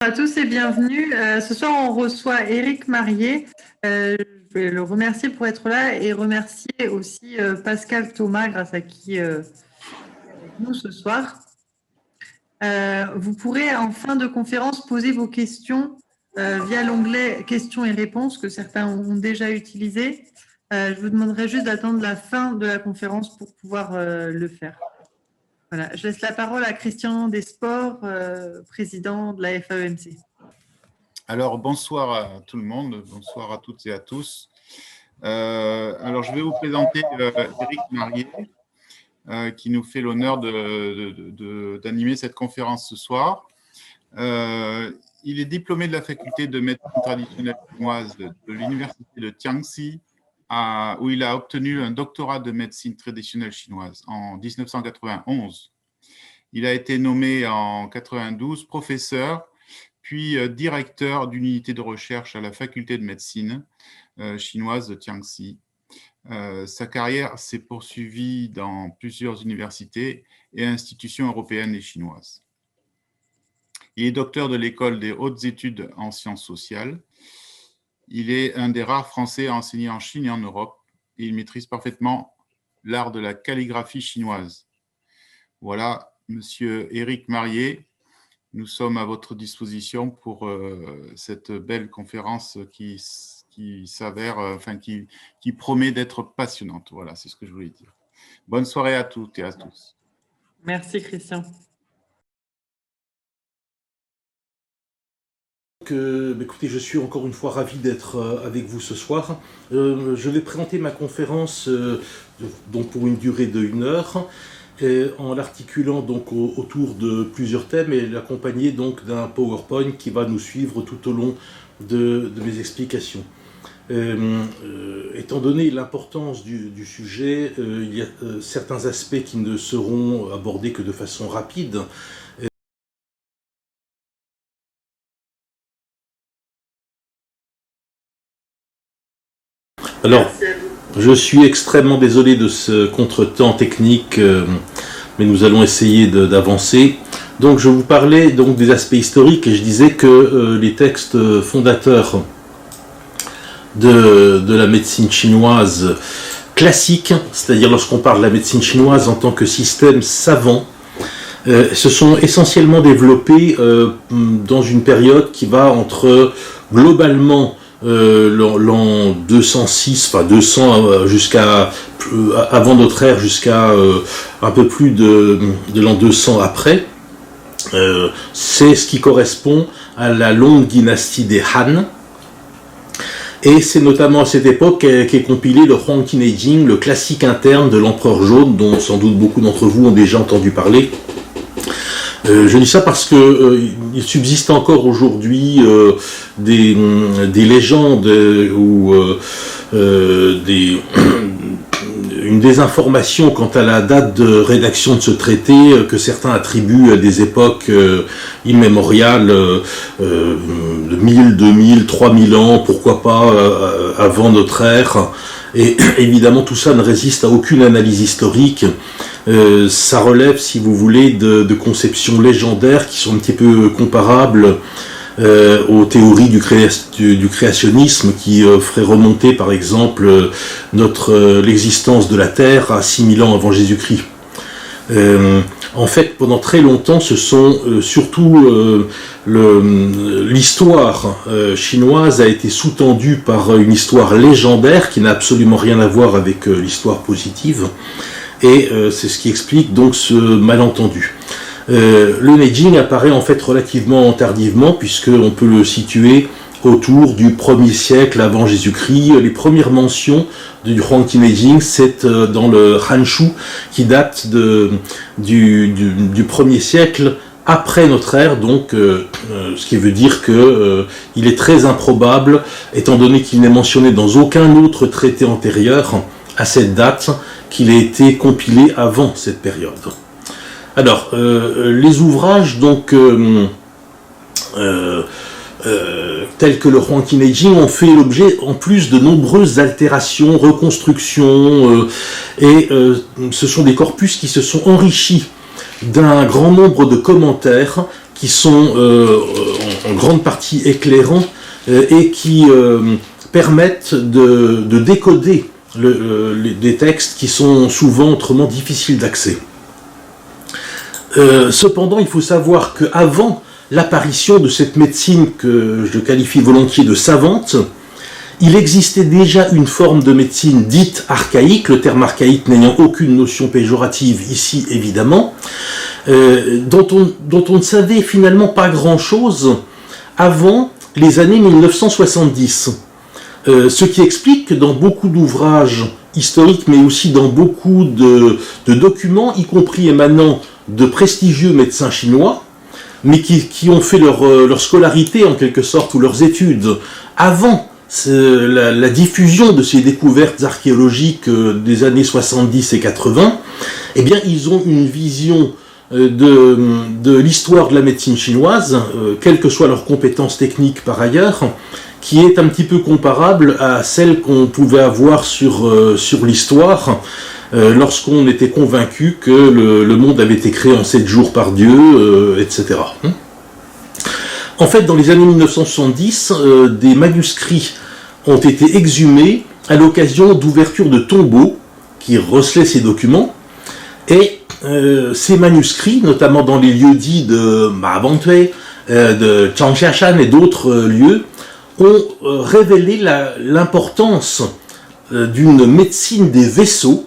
Bonjour à tous et bienvenue. Ce soir, on reçoit Éric Marié. Je vais le remercier pour être là et remercier aussi Pascal Thomas, grâce à qui est avec nous ce soir. Vous pourrez, en fin de conférence, poser vos questions via l'onglet questions et réponses que certains ont déjà utilisé. Je vous demanderai juste d'attendre la fin de la conférence pour pouvoir le faire. Voilà, je laisse la parole à Christian Desports, président de la FAEMC. Alors, bonsoir à tout le monde, bonsoir à toutes et à tous. Alors, je vais vous présenter Éric Marié, qui nous fait l'honneur d'animer cette conférence ce soir. Il est diplômé de la faculté de médecine traditionnelle chinoise de l'université de Jiangxi, où il a obtenu un doctorat de médecine traditionnelle chinoise en 1991. Il a été nommé en 92 professeur, puis directeur d'une unité de recherche à la faculté de médecine chinoise de Jiangxi. Sa carrière s'est poursuivie dans plusieurs universités et institutions européennes et chinoises. Il est docteur de l'école des hautes études en sciences sociales. Il est un des rares Français à enseigner en Chine et en Europe, et il maîtrise parfaitement l'art de la calligraphie chinoise. Voilà, Monsieur Éric Marié, nous sommes à votre disposition pour cette belle conférence qui s'avère, qui promet d'être passionnante. Voilà, c'est ce que je voulais dire. Bonne soirée à toutes et à tous. Merci, Christian. Écoutez, je suis encore une fois ravi d'être avec vous ce soir. Je vais présenter ma conférence donc pour une durée de 1 heure. En l'articulant donc autour de plusieurs thèmes et l'accompagner donc d'un PowerPoint qui va nous suivre tout au long de mes explications. Étant donné l'importance du sujet, il y a certains aspects qui ne seront abordés que de façon rapide. Alors, je suis extrêmement désolé de ce contretemps technique, mais nous allons essayer d'avancer. Donc, je vous parlais donc des aspects historiques et je disais que les textes fondateurs de la médecine chinoise classique, c'est-à-dire lorsqu'on parle de la médecine chinoise en tant que système savant, se sont essentiellement développés dans une période qui va entre globalement l'an 206, enfin 200 jusqu'à avant notre ère, jusqu'à un peu plus de l'an 200 après. C'est ce qui correspond à la longue dynastie des Han. Et c'est notamment à cette époque qu'est compilé le Huangqi Neijing, le classique interne de l'empereur jaune, dont sans doute beaucoup d'entre vous ont déjà entendu parler. Je dis ça parce que il subsiste encore aujourd'hui des légendes ou une désinformation quant à la date de rédaction de ce traité que certains attribuent à des époques immémoriales de 1000, 2000, 3000 ans, pourquoi pas avant notre ère. Et évidemment tout ça ne résiste à aucune analyse historique. Ça relève, si vous voulez, de conceptions légendaires qui sont un petit peu comparables aux théories du créationnisme qui feraient remonter, par exemple, l'existence de la Terre à 6000 ans avant Jésus-Christ. En fait, pendant très longtemps, ce sont surtout l'histoire chinoise a été sous-tendue par une histoire légendaire qui n'a absolument rien à voir avec l'histoire positive. Et c'est ce qui explique donc ce malentendu. Le Neijing apparaît en fait relativement tardivement, puisqu'on peut le situer autour du 1er siècle avant Jésus-Christ. Les premières mentions du Huangqi Neijing, c'est dans le Hanshu, qui date du 1er siècle après notre ère, donc ce qui veut dire que il est très improbable, étant donné qu'il n'est mentionné dans aucun autre traité antérieur à cette date, qu'il ait été compilé avant cette période. Alors, les ouvrages donc tels que le Huangqi Neijing ont fait l'objet en plus de nombreuses altérations, reconstructions, et ce sont des corpus qui se sont enrichis d'un grand nombre de commentaires qui sont en grande partie éclairants et qui permettent de décoder des textes qui sont souvent autrement difficiles d'accès. Cependant, il faut savoir qu'avant l'apparition de cette médecine que je qualifie volontiers de savante, il existait déjà une forme de médecine dite archaïque, le terme archaïque n'ayant aucune notion péjorative ici évidemment, dont on ne savait finalement pas grand-chose avant les années 1970. Ce qui explique que dans beaucoup d'ouvrages historiques, mais aussi dans beaucoup de documents, y compris émanant de prestigieux médecins chinois, mais qui ont fait leur scolarité en quelque sorte, ou leurs études, avant la diffusion de ces découvertes archéologiques des années 70 et 80, eh bien, ils ont une vision de l'histoire de la médecine chinoise, quelles que soient leurs compétences techniques par ailleurs, qui est un petit peu comparable à celle qu'on pouvait avoir sur l'histoire, lorsqu'on était convaincu que le monde avait été créé en 7 jours par Dieu, etc. En fait, dans les années 1970, des manuscrits ont été exhumés à l'occasion d'ouverture de tombeaux qui recelaient ces documents, et ces manuscrits, notamment dans les lieux dits de Ma'abantui, de Changshan et d'autres lieux, ont révélé l'importance d'une médecine des vaisseaux,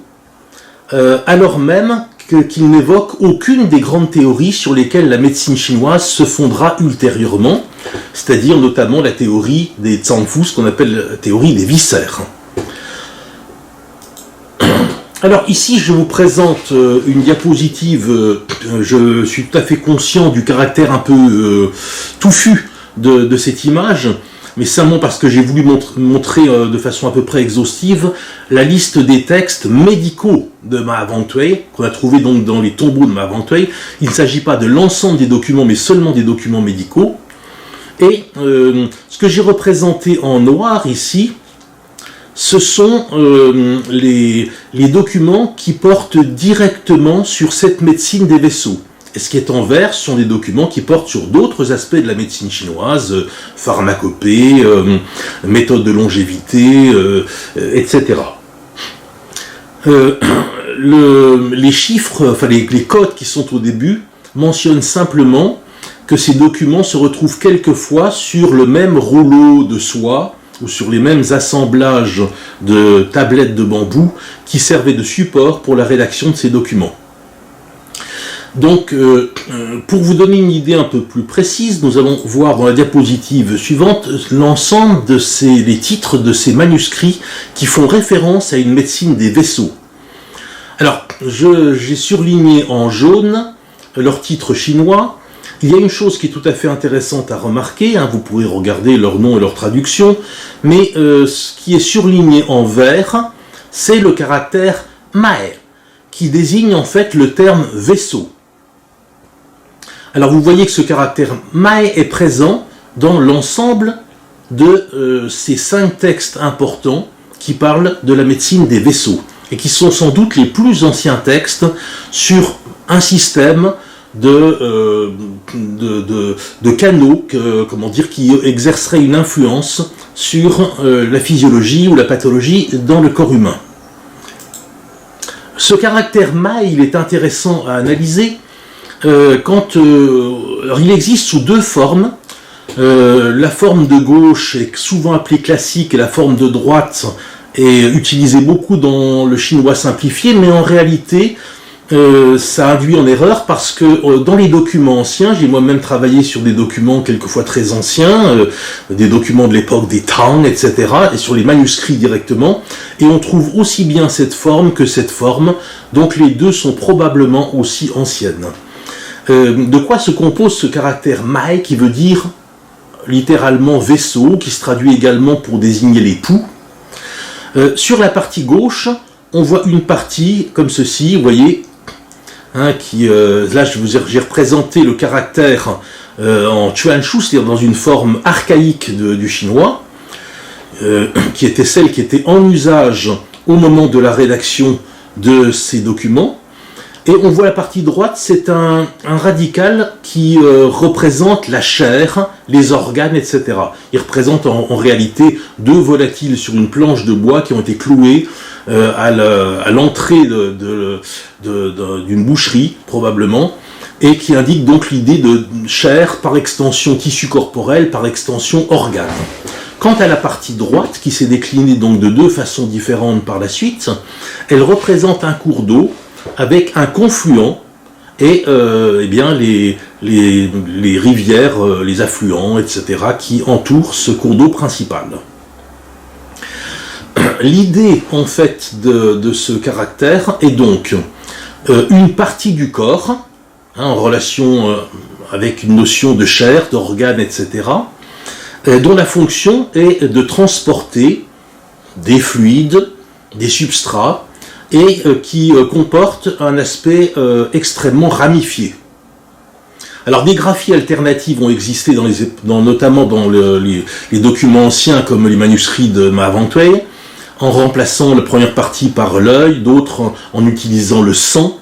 alors même qu'il n'évoque aucune des grandes théories sur lesquelles la médecine chinoise se fondera ultérieurement, c'est-à-dire notamment la théorie des Zhangfu, ce qu'on appelle la théorie des viscères. Alors ici, je vous présente une diapositive, je suis tout à fait conscient du caractère un peu touffu de cette image, mais simplement parce que j'ai voulu montrer de façon à peu près exhaustive la liste des textes médicaux de Ma'abantui, qu'on a trouvé donc dans les tombeaux de Ma'abantui. Il ne s'agit pas de l'ensemble des documents, mais seulement des documents médicaux. Et ce que j'ai représenté en noir ici, ce sont les documents qui portent directement sur cette médecine des vaisseaux. Et ce qui est en vert sont des documents qui portent sur d'autres aspects de la médecine chinoise, pharmacopée, méthode de longévité, etc. Les chiffres, enfin les codes qui sont au début, mentionnent simplement que ces documents se retrouvent quelquefois sur le même rouleau de soie ou sur les mêmes assemblages de tablettes de bambou qui servaient de support pour la rédaction de ces documents. Donc, pour vous donner une idée un peu plus précise, nous allons voir dans la diapositive suivante l'ensemble des titres de ces manuscrits qui font référence à une médecine des vaisseaux. Alors, j'ai surligné en jaune leurs titres chinois. Il y a une chose qui est tout à fait intéressante à remarquer, vous pourrez regarder leur nom et leur traduction, mais ce qui est surligné en vert, c'est le caractère Mae, qui désigne en fait le terme vaisseau. Alors vous voyez que ce caractère Mae est présent dans l'ensemble de ces 5 textes importants qui parlent de la médecine des vaisseaux, et qui sont sans doute les plus anciens textes sur un système de canaux, qui exerceraient une influence sur la physiologie ou la pathologie dans le corps humain. Ce caractère Mae, il est intéressant à analyser alors il existe sous 2 formes. La forme de gauche est souvent appelée classique et la forme de droite est utilisée beaucoup dans le chinois simplifié, mais en réalité ça induit en erreur parce que dans les documents anciens, j'ai moi-même travaillé sur des documents quelquefois très anciens, des documents de l'époque des Tang, etc., et sur les manuscrits directement, et on trouve aussi bien cette forme que cette forme, donc les deux sont probablement aussi anciennes. De quoi se compose ce caractère Mae qui veut dire littéralement vaisseau, qui se traduit également pour désigner les poux. Sur la partie gauche, on voit une partie comme ceci, vous voyez, là j'ai représenté le caractère en Chuanshu, c'est-à-dire dans une forme archaïque du chinois, qui était celle qui était en usage au moment de la rédaction de ces documents. Et on voit la partie droite, c'est un radical qui représente la chair, les organes, etc. Il représente en réalité deux volatiles sur une planche de bois qui ont été cloués à l'entrée d'une boucherie, probablement, et qui indique donc l'idée de chair par extension tissu corporel, par extension organe. Quant à la partie droite, qui s'est déclinée donc de deux façons différentes par la suite, elle représente un cours d'eau avec un confluent et eh bien les rivières, les affluents, etc., qui entourent ce cours d'eau principal. L'idée, en fait, de ce caractère est donc une partie du corps, en relation avec une notion de chair, d'organe, etc., dont la fonction est de transporter des fluides, des substrats, et qui comporte un aspect extrêmement ramifié. Alors des graphies alternatives ont existé notamment dans les documents anciens comme les manuscrits de Mahavantway, en remplaçant la première partie par l'œil, d'autres en utilisant le sang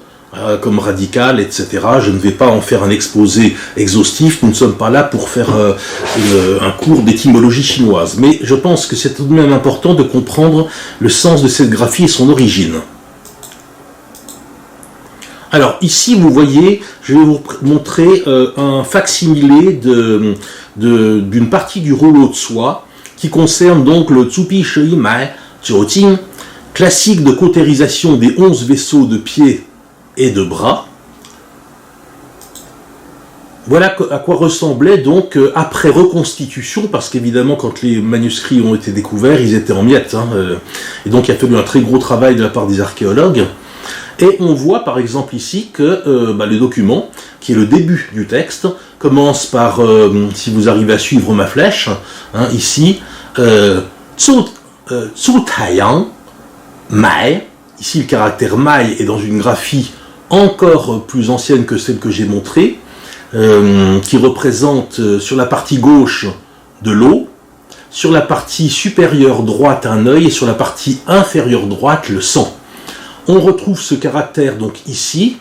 comme radical, etc. Je ne vais pas en faire un exposé exhaustif, nous ne sommes pas là pour faire un cours d'étymologie chinoise, mais je pense que c'est tout de même important de comprendre le sens de cette graphie et son origine. Alors ici vous voyez, je vais vous montrer un facsimilé d'une partie du rouleau de soie qui concerne donc le Tsupi Shui Mai Jiujing, classique de cautérisation des 11 vaisseaux de pieds et de bras. Voilà à quoi ressemblait donc après reconstitution, parce qu'évidemment quand les manuscrits ont été découverts, ils étaient en miettes, et donc il a fallu un très gros travail de la part des archéologues. Et on voit par exemple ici que le document, qui est le début du texte, commence par, si vous arrivez à suivre ma flèche, ici, Tsu Taiyang Mai, ici le caractère Mai est dans une graphie encore plus ancienne que celle que j'ai montrée, qui représente sur la partie gauche de l'eau, sur la partie supérieure droite un œil et sur la partie inférieure droite le sang. On retrouve ce caractère donc ici,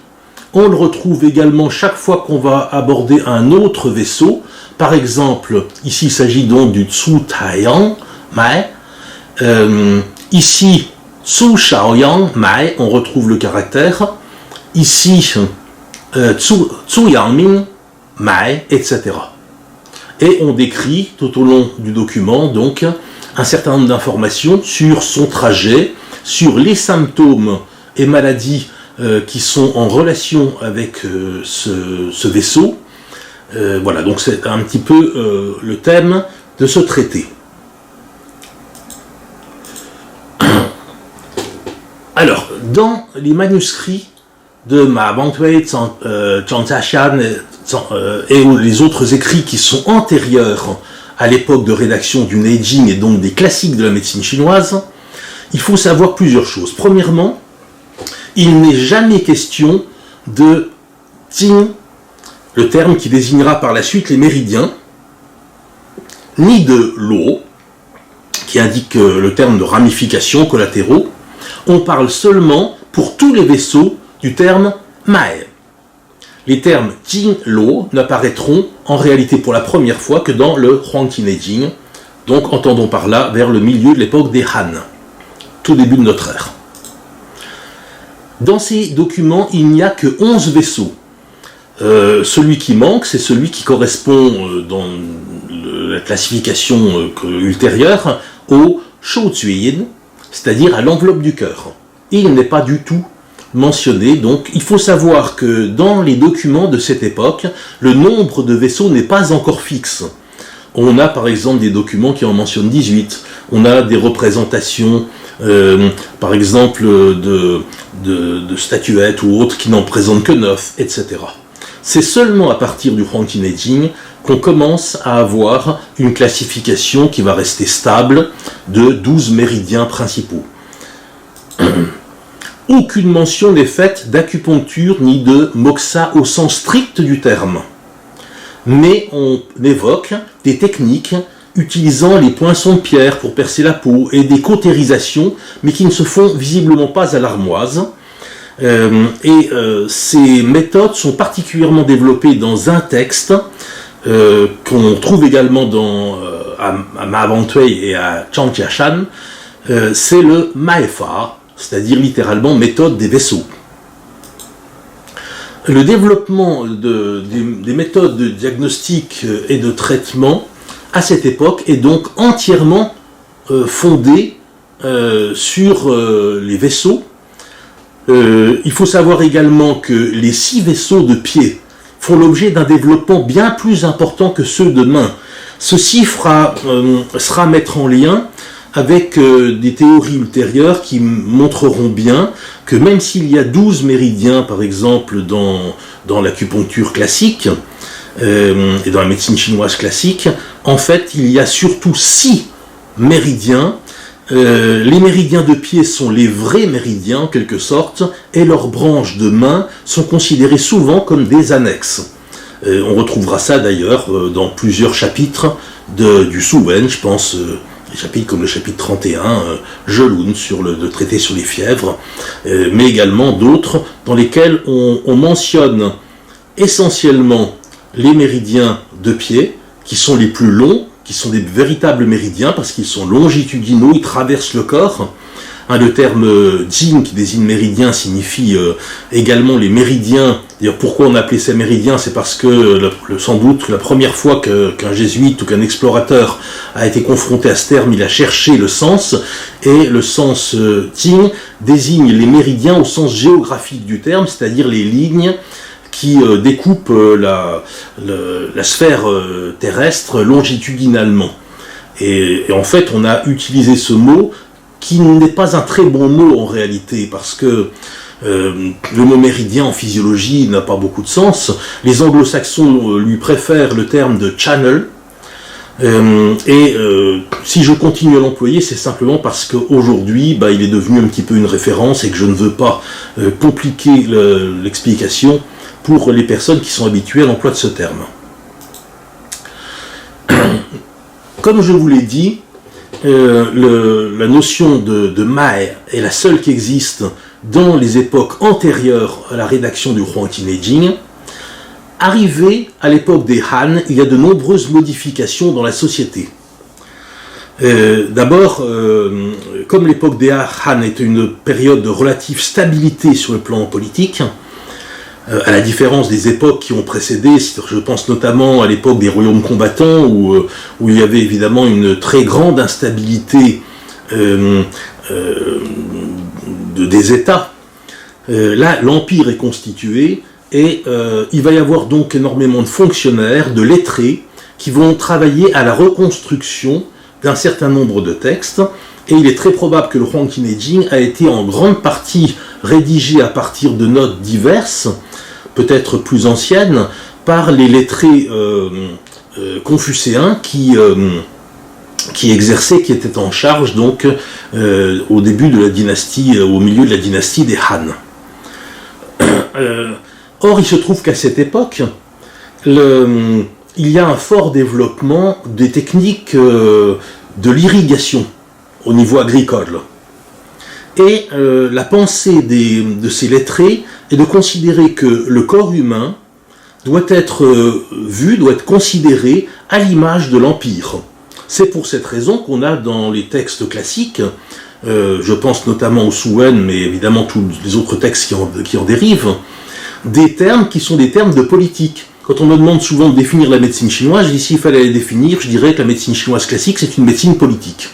on le retrouve également chaque fois qu'on va aborder un autre vaisseau. Par exemple, ici il s'agit donc du Tsu Taiyang Mai. Ici, Tsu Shaoyang Mai, on retrouve le caractère. Ici, Tsu Yangming Mai, etc. Et on décrit tout au long du document donc un certain nombre d'informations sur son trajet, sur les symptômes et maladies qui sont en relation avec ce vaisseau. Voilà, donc c'est un petit peu le thème de ce traité. Alors, dans les manuscrits de Mahavantway, Zhang Jiashan et les autres écrits qui sont antérieurs à l'époque de rédaction du Neijing et donc des classiques de la médecine chinoise, il faut savoir plusieurs choses. Premièrement, il n'est jamais question de Jing, le terme qui désignera par la suite les méridiens, ni de Luo, qui indique le terme de ramification collatéraux. On parle seulement, pour tous les vaisseaux, du terme Mai. Les termes Jing, Luo n'apparaîtront en réalité pour la première fois que dans le Huangqi Neijing, donc entendons par là vers le milieu de l'époque des Han, tout début de notre ère. Dans ces documents, il n'y a que 11 vaisseaux. Celui qui manque, c'est celui qui correspond dans la classification ultérieure au Shouzuyin, c'est-à-dire à l'enveloppe du cœur. Il n'est pas du tout mentionné, donc il faut savoir que dans les documents de cette époque, le nombre de vaisseaux n'est pas encore fixe. On a par exemple des documents qui en mentionnent 18, on a des représentations par exemple de statuettes ou autres qui n'en présentent que 9, etc. C'est seulement à partir du Huangqi Neijing qu'on commence à avoir une classification qui va rester stable de 12 méridiens principaux. Aucune mention n'est faite d'acupuncture ni de moxa au sens strict du terme. Mais on évoque des techniques utilisant les poinçons de pierre pour percer la peau et des cautérisations, mais qui ne se font visiblement pas à l'armoise. Ces méthodes sont particulièrement développées dans un texte qu'on trouve également à Mahawangtui et à Changjiashan. C'est le Maefa, c'est-à-dire littéralement méthode des vaisseaux. Le développement des méthodes de diagnostic et de traitement à cette époque est donc entièrement fondé sur les vaisseaux. Il faut savoir également que les 6 vaisseaux de pied font l'objet d'un développement bien plus important que ceux de main. Ceci sera à mettre en lien avec des théories ultérieures qui montreront bien que même s'il y a 12 méridiens, par exemple, dans l'acupuncture classique et dans la médecine chinoise classique, en fait, il y a surtout 6 méridiens. Les méridiens de pied sont les vrais méridiens, en quelque sorte, et leurs branches de main sont considérées souvent comme des annexes. On retrouvera ça d'ailleurs dans plusieurs chapitres du Suwen, je pense, des chapitres comme le chapitre 31, Jelun, sur le traité sur les fièvres, mais également d'autres dans lesquels on mentionne essentiellement les méridiens de pied, qui sont les plus longs, qui sont des véritables méridiens, parce qu'ils sont longitudinaux, ils traversent le corps. Le terme Jing, qui désigne méridien, signifie également les méridiens. D'ailleurs, pourquoi on appelait ces méridiens? C'est parce que, sans doute, la première fois qu'un jésuite ou qu'un explorateur a été confronté à ce terme, il a cherché le sens, et le sens Jing désigne les méridiens au sens géographique du terme, c'est-à-dire les lignes qui découpent la sphère terrestre longitudinalement. Et en fait, on a utilisé ce mot qui n'est pas un très bon mot en réalité, parce que le mot méridien en physiologie n'a pas beaucoup de sens. Les anglo-saxons lui préfèrent le terme de channel, si je continue à l'employer, c'est simplement parce qu'aujourd'hui, il est devenu un petit peu une référence et que je ne veux pas compliquer l'explication pour les personnes qui sont habituées à l'emploi de ce terme. Comme je vous l'ai dit, la notion de Mae est la seule qui existe dans les époques antérieures à la rédaction du Huangqi Neijing. Arrivé à l'époque des Han, il y a de nombreuses modifications dans la société. D'abord, comme l'époque des Han est une période de relative stabilité sur le plan politique, à la différence des époques qui ont précédé, je pense notamment à l'époque des royaumes combattants, où il y avait évidemment une très grande instabilité des États. Là, l'Empire est constitué, et il va y avoir donc énormément de fonctionnaires, de lettrés, qui vont travailler à la reconstruction d'un certain nombre de textes, et il est très probable que le Huangqi Neijing a été en grande partie rédigé à partir de notes diverses, peut-être plus anciennes, par les lettrés confucéens qui exerçaient, qui étaient en charge donc au début de la dynastie, au milieu de la dynastie des Han. Or, il se trouve qu'à cette époque, il y a un fort développement des techniques de l'irrigation au niveau agricole. Et la pensée de ces lettrés est de considérer que le corps humain doit être vu, doit être considéré à l'image de l'Empire. C'est pour cette raison qu'on a dans les textes classiques, je pense notamment au Suwen, mais évidemment tous les autres textes qui en dérivent, des termes qui sont des termes de politique. Quand on me demande souvent de définir la médecine chinoise, je dis s'il fallait la définir, je dirais que la médecine chinoise classique, c'est une médecine politique.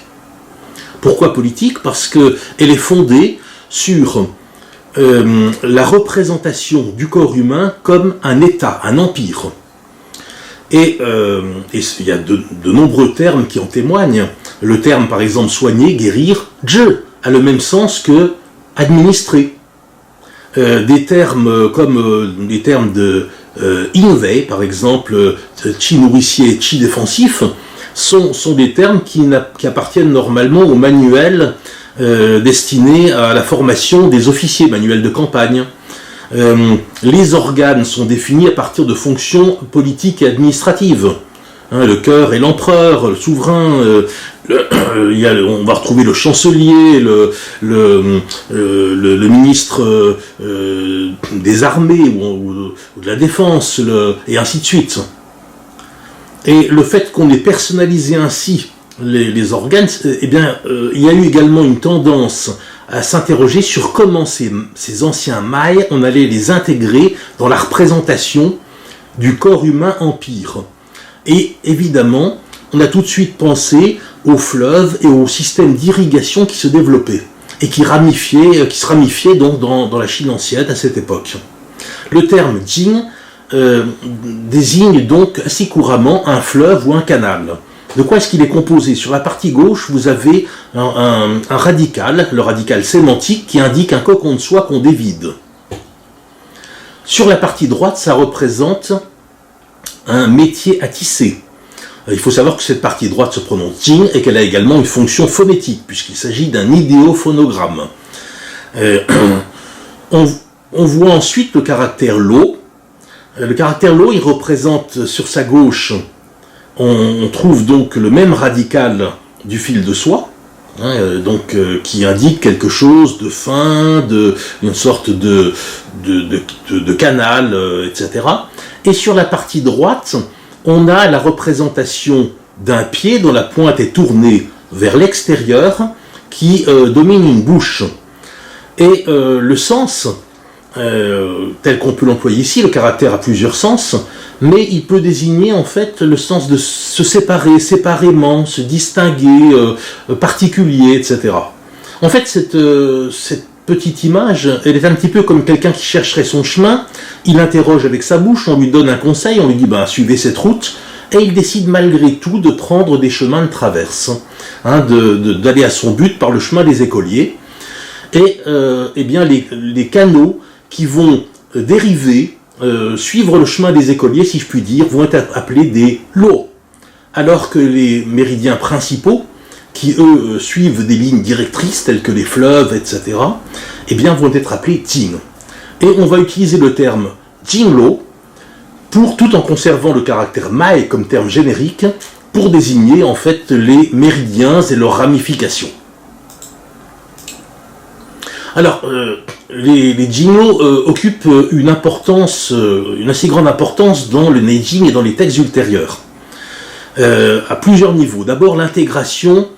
Pourquoi politique? Parce qu'elle est fondée sur la représentation du corps humain comme un État, un empire. Et il y a de nombreux termes qui en témoignent. Le terme, par exemple, soigner, guérir, zhi, a le même sens que administrer. Des termes comme des termes de inwei, par exemple, chi nourricier, chi défensif, sont des termes qui appartiennent normalement au manuel destiné à la formation des officiers, manuel de campagne. Les organes sont définis à partir de fonctions politiques et administratives. Le cœur et l'empereur, le souverain, on va retrouver le chancelier, le ministre des armées ou de la défense, et ainsi de suite. Et le fait qu'on ait personnalisé ainsi les organes, eh bien, il y a eu également une tendance à s'interroger sur comment ces anciens mailles, on allait les intégrer dans la représentation du corps humain empire. Et évidemment, on a tout de suite pensé aux fleuves et aux systèmes d'irrigation qui se développaient et qui se ramifiaient donc dans la Chine ancienne à cette époque. Le terme Jing désigne donc assez couramment un fleuve ou un canal. De quoi est-ce qu'il est composé? Sur la partie gauche, vous avez un radical, le radical sémantique, qui indique un cocon de soie qu'on dévide. Sur la partie droite, ça représente un métier à tisser. Il faut savoir que cette partie droite se prononce Jing et qu'elle a également une fonction phonétique, puisqu'il s'agit d'un idéophonogramme. On voit ensuite le caractère Lo. Le caractère Lo, il représente sur sa gauche, on trouve donc le même radical du fil de soie, qui indique quelque chose de fin, une sorte de canal, etc. Et sur la partie droite, on a la représentation d'un pied dont la pointe est tournée vers l'extérieur, qui domine une bouche. Et le sens, tel qu'on peut l'employer ici, le caractère a plusieurs sens, mais il peut désigner en fait le sens de se séparer, séparément, se distinguer, particulier, etc. En fait, cette petite image, elle est un petit peu comme quelqu'un qui chercherait son chemin, il interroge avec sa bouche, on lui donne un conseil, on lui dit suivez cette route, et il décide malgré tout de prendre des chemins de traverse, d'aller à son but par le chemin des écoliers, et bien les canaux qui vont dériver, suivre le chemin des écoliers, si je puis dire, vont être appelés des lots, alors que les méridiens principaux, qui eux suivent des lignes directrices telles que les fleuves, etc., eh bien vont être appelés Jing. Et on va utiliser le terme Jinglo tout en conservant le caractère Mai comme terme générique pour désigner en fait les méridiens et leurs ramifications. Alors, les Jinglo occupent une assez grande importance dans le Neijing et dans les textes ultérieurs, à plusieurs niveaux. D'abord, l'intégration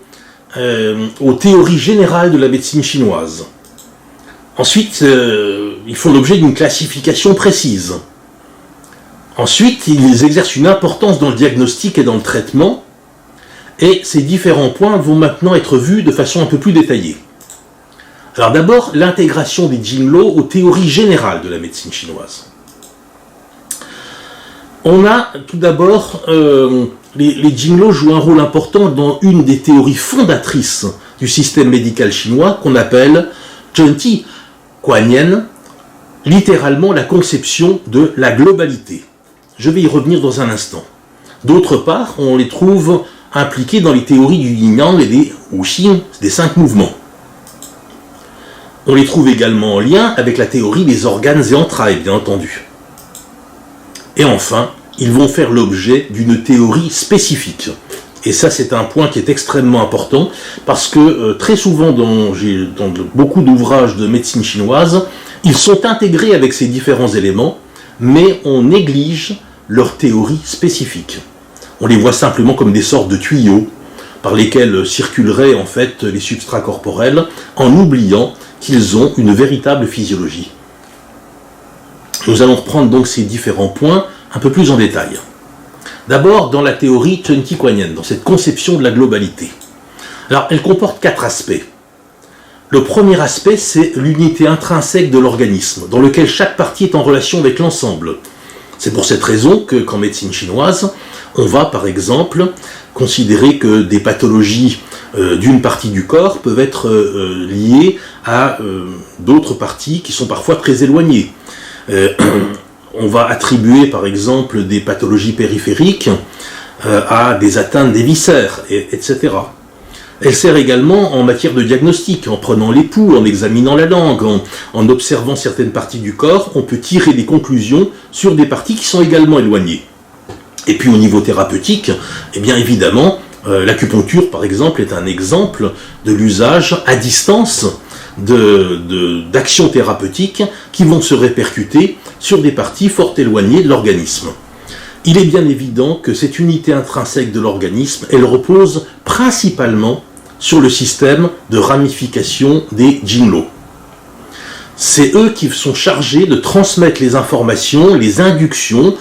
aux théories générales de la médecine chinoise. Ensuite, ils font l'objet d'une classification précise. Ensuite, ils exercent une importance dans le diagnostic et dans le traitement, et ces différents points vont maintenant être vus de façon un peu plus détaillée. Alors d'abord, l'intégration des Jinglo aux théories générales de la médecine chinoise. On a tout d'abord, les Jinglo jouent un rôle important dans une des théories fondatrices du système médical chinois qu'on appelle Zhengji Guanyan, littéralement la conception de la globalité. Je vais y revenir dans un instant. D'autre part, on les trouve impliqués dans les théories du yin-yang et des wuxing, des 5 mouvements. On les trouve également en lien avec la théorie des organes et entrailles, bien entendu. Et enfin, ils vont faire l'objet d'une théorie spécifique. Et ça, c'est un point qui est extrêmement important, parce que très souvent, dans beaucoup d'ouvrages de médecine chinoise, ils sont intégrés avec ces différents éléments, mais on néglige leur théorie spécifique. On les voit simplement comme des sortes de tuyaux, par lesquels circuleraient en fait les substrats corporels, en oubliant qu'ils ont une véritable physiologie. Nous allons reprendre donc ces différents points un peu plus en détail. D'abord, dans la théorie Zhengji Guanyan, dans cette conception de la globalité. Alors, elle comporte 4 aspects. Le premier aspect, c'est l'unité intrinsèque de l'organisme, dans lequel chaque partie est en relation avec l'ensemble. C'est pour cette raison qu'en médecine chinoise, on va par exemple considérer que des pathologies d'une partie du corps peuvent être liées à d'autres parties qui sont parfois très éloignées. On va attribuer par exemple des pathologies périphériques à des atteintes des viscères, etc. Elle sert également en matière de diagnostic, en prenant les pouls, en examinant la langue, en observant certaines parties du corps, on peut tirer des conclusions sur des parties qui sont également éloignées. Et puis au niveau thérapeutique, eh bien évidemment, L'acupuncture, par exemple, est un exemple de l'usage à distance d'actions thérapeutiques qui vont se répercuter sur des parties fort éloignées de l'organisme. Il est bien évident que cette unité intrinsèque de l'organisme, elle repose principalement sur le système de ramification des Jinlo. C'est eux qui sont chargés de transmettre les informations, les inductions,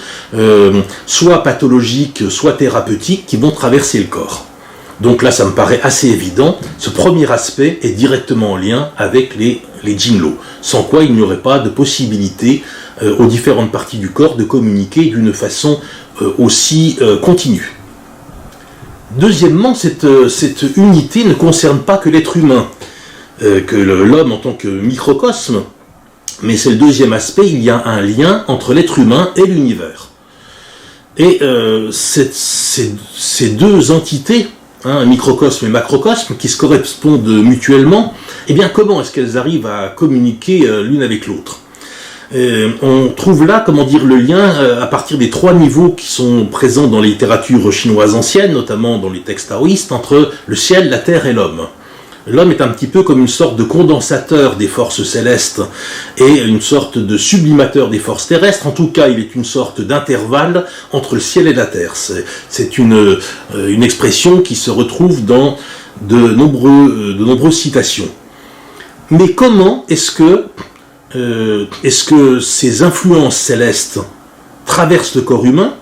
soit pathologiques, soit thérapeutiques, qui vont traverser le corps. Donc là, ça me paraît assez évident. Ce premier aspect est directement en lien avec les Jinlo, sans quoi il n'y aurait pas de possibilité aux différentes parties du corps de communiquer d'une façon aussi continue. Deuxièmement, cette unité ne concerne pas que l'être humain, que l'homme en tant que microcosme, mais c'est le deuxième aspect, il y a un lien entre l'être humain et l'univers. Et ces deux entités, microcosme et macrocosme, qui se correspondent mutuellement, eh bien comment est-ce qu'elles arrivent à communiquer l'une avec l'autre ? On trouve là, le lien à partir des 3 niveaux qui sont présents dans les littératures chinoises anciennes, notamment dans les textes taoïstes, entre le ciel, la terre et l'homme. L'homme est un petit peu comme une sorte de condensateur des forces célestes et une sorte de sublimateur des forces terrestres. En tout cas, il est une sorte d'intervalle entre le ciel et la terre. C'est une expression qui se retrouve dans de nombreuses citations. Mais comment est-ce que ces influences célestes traversent le corps humain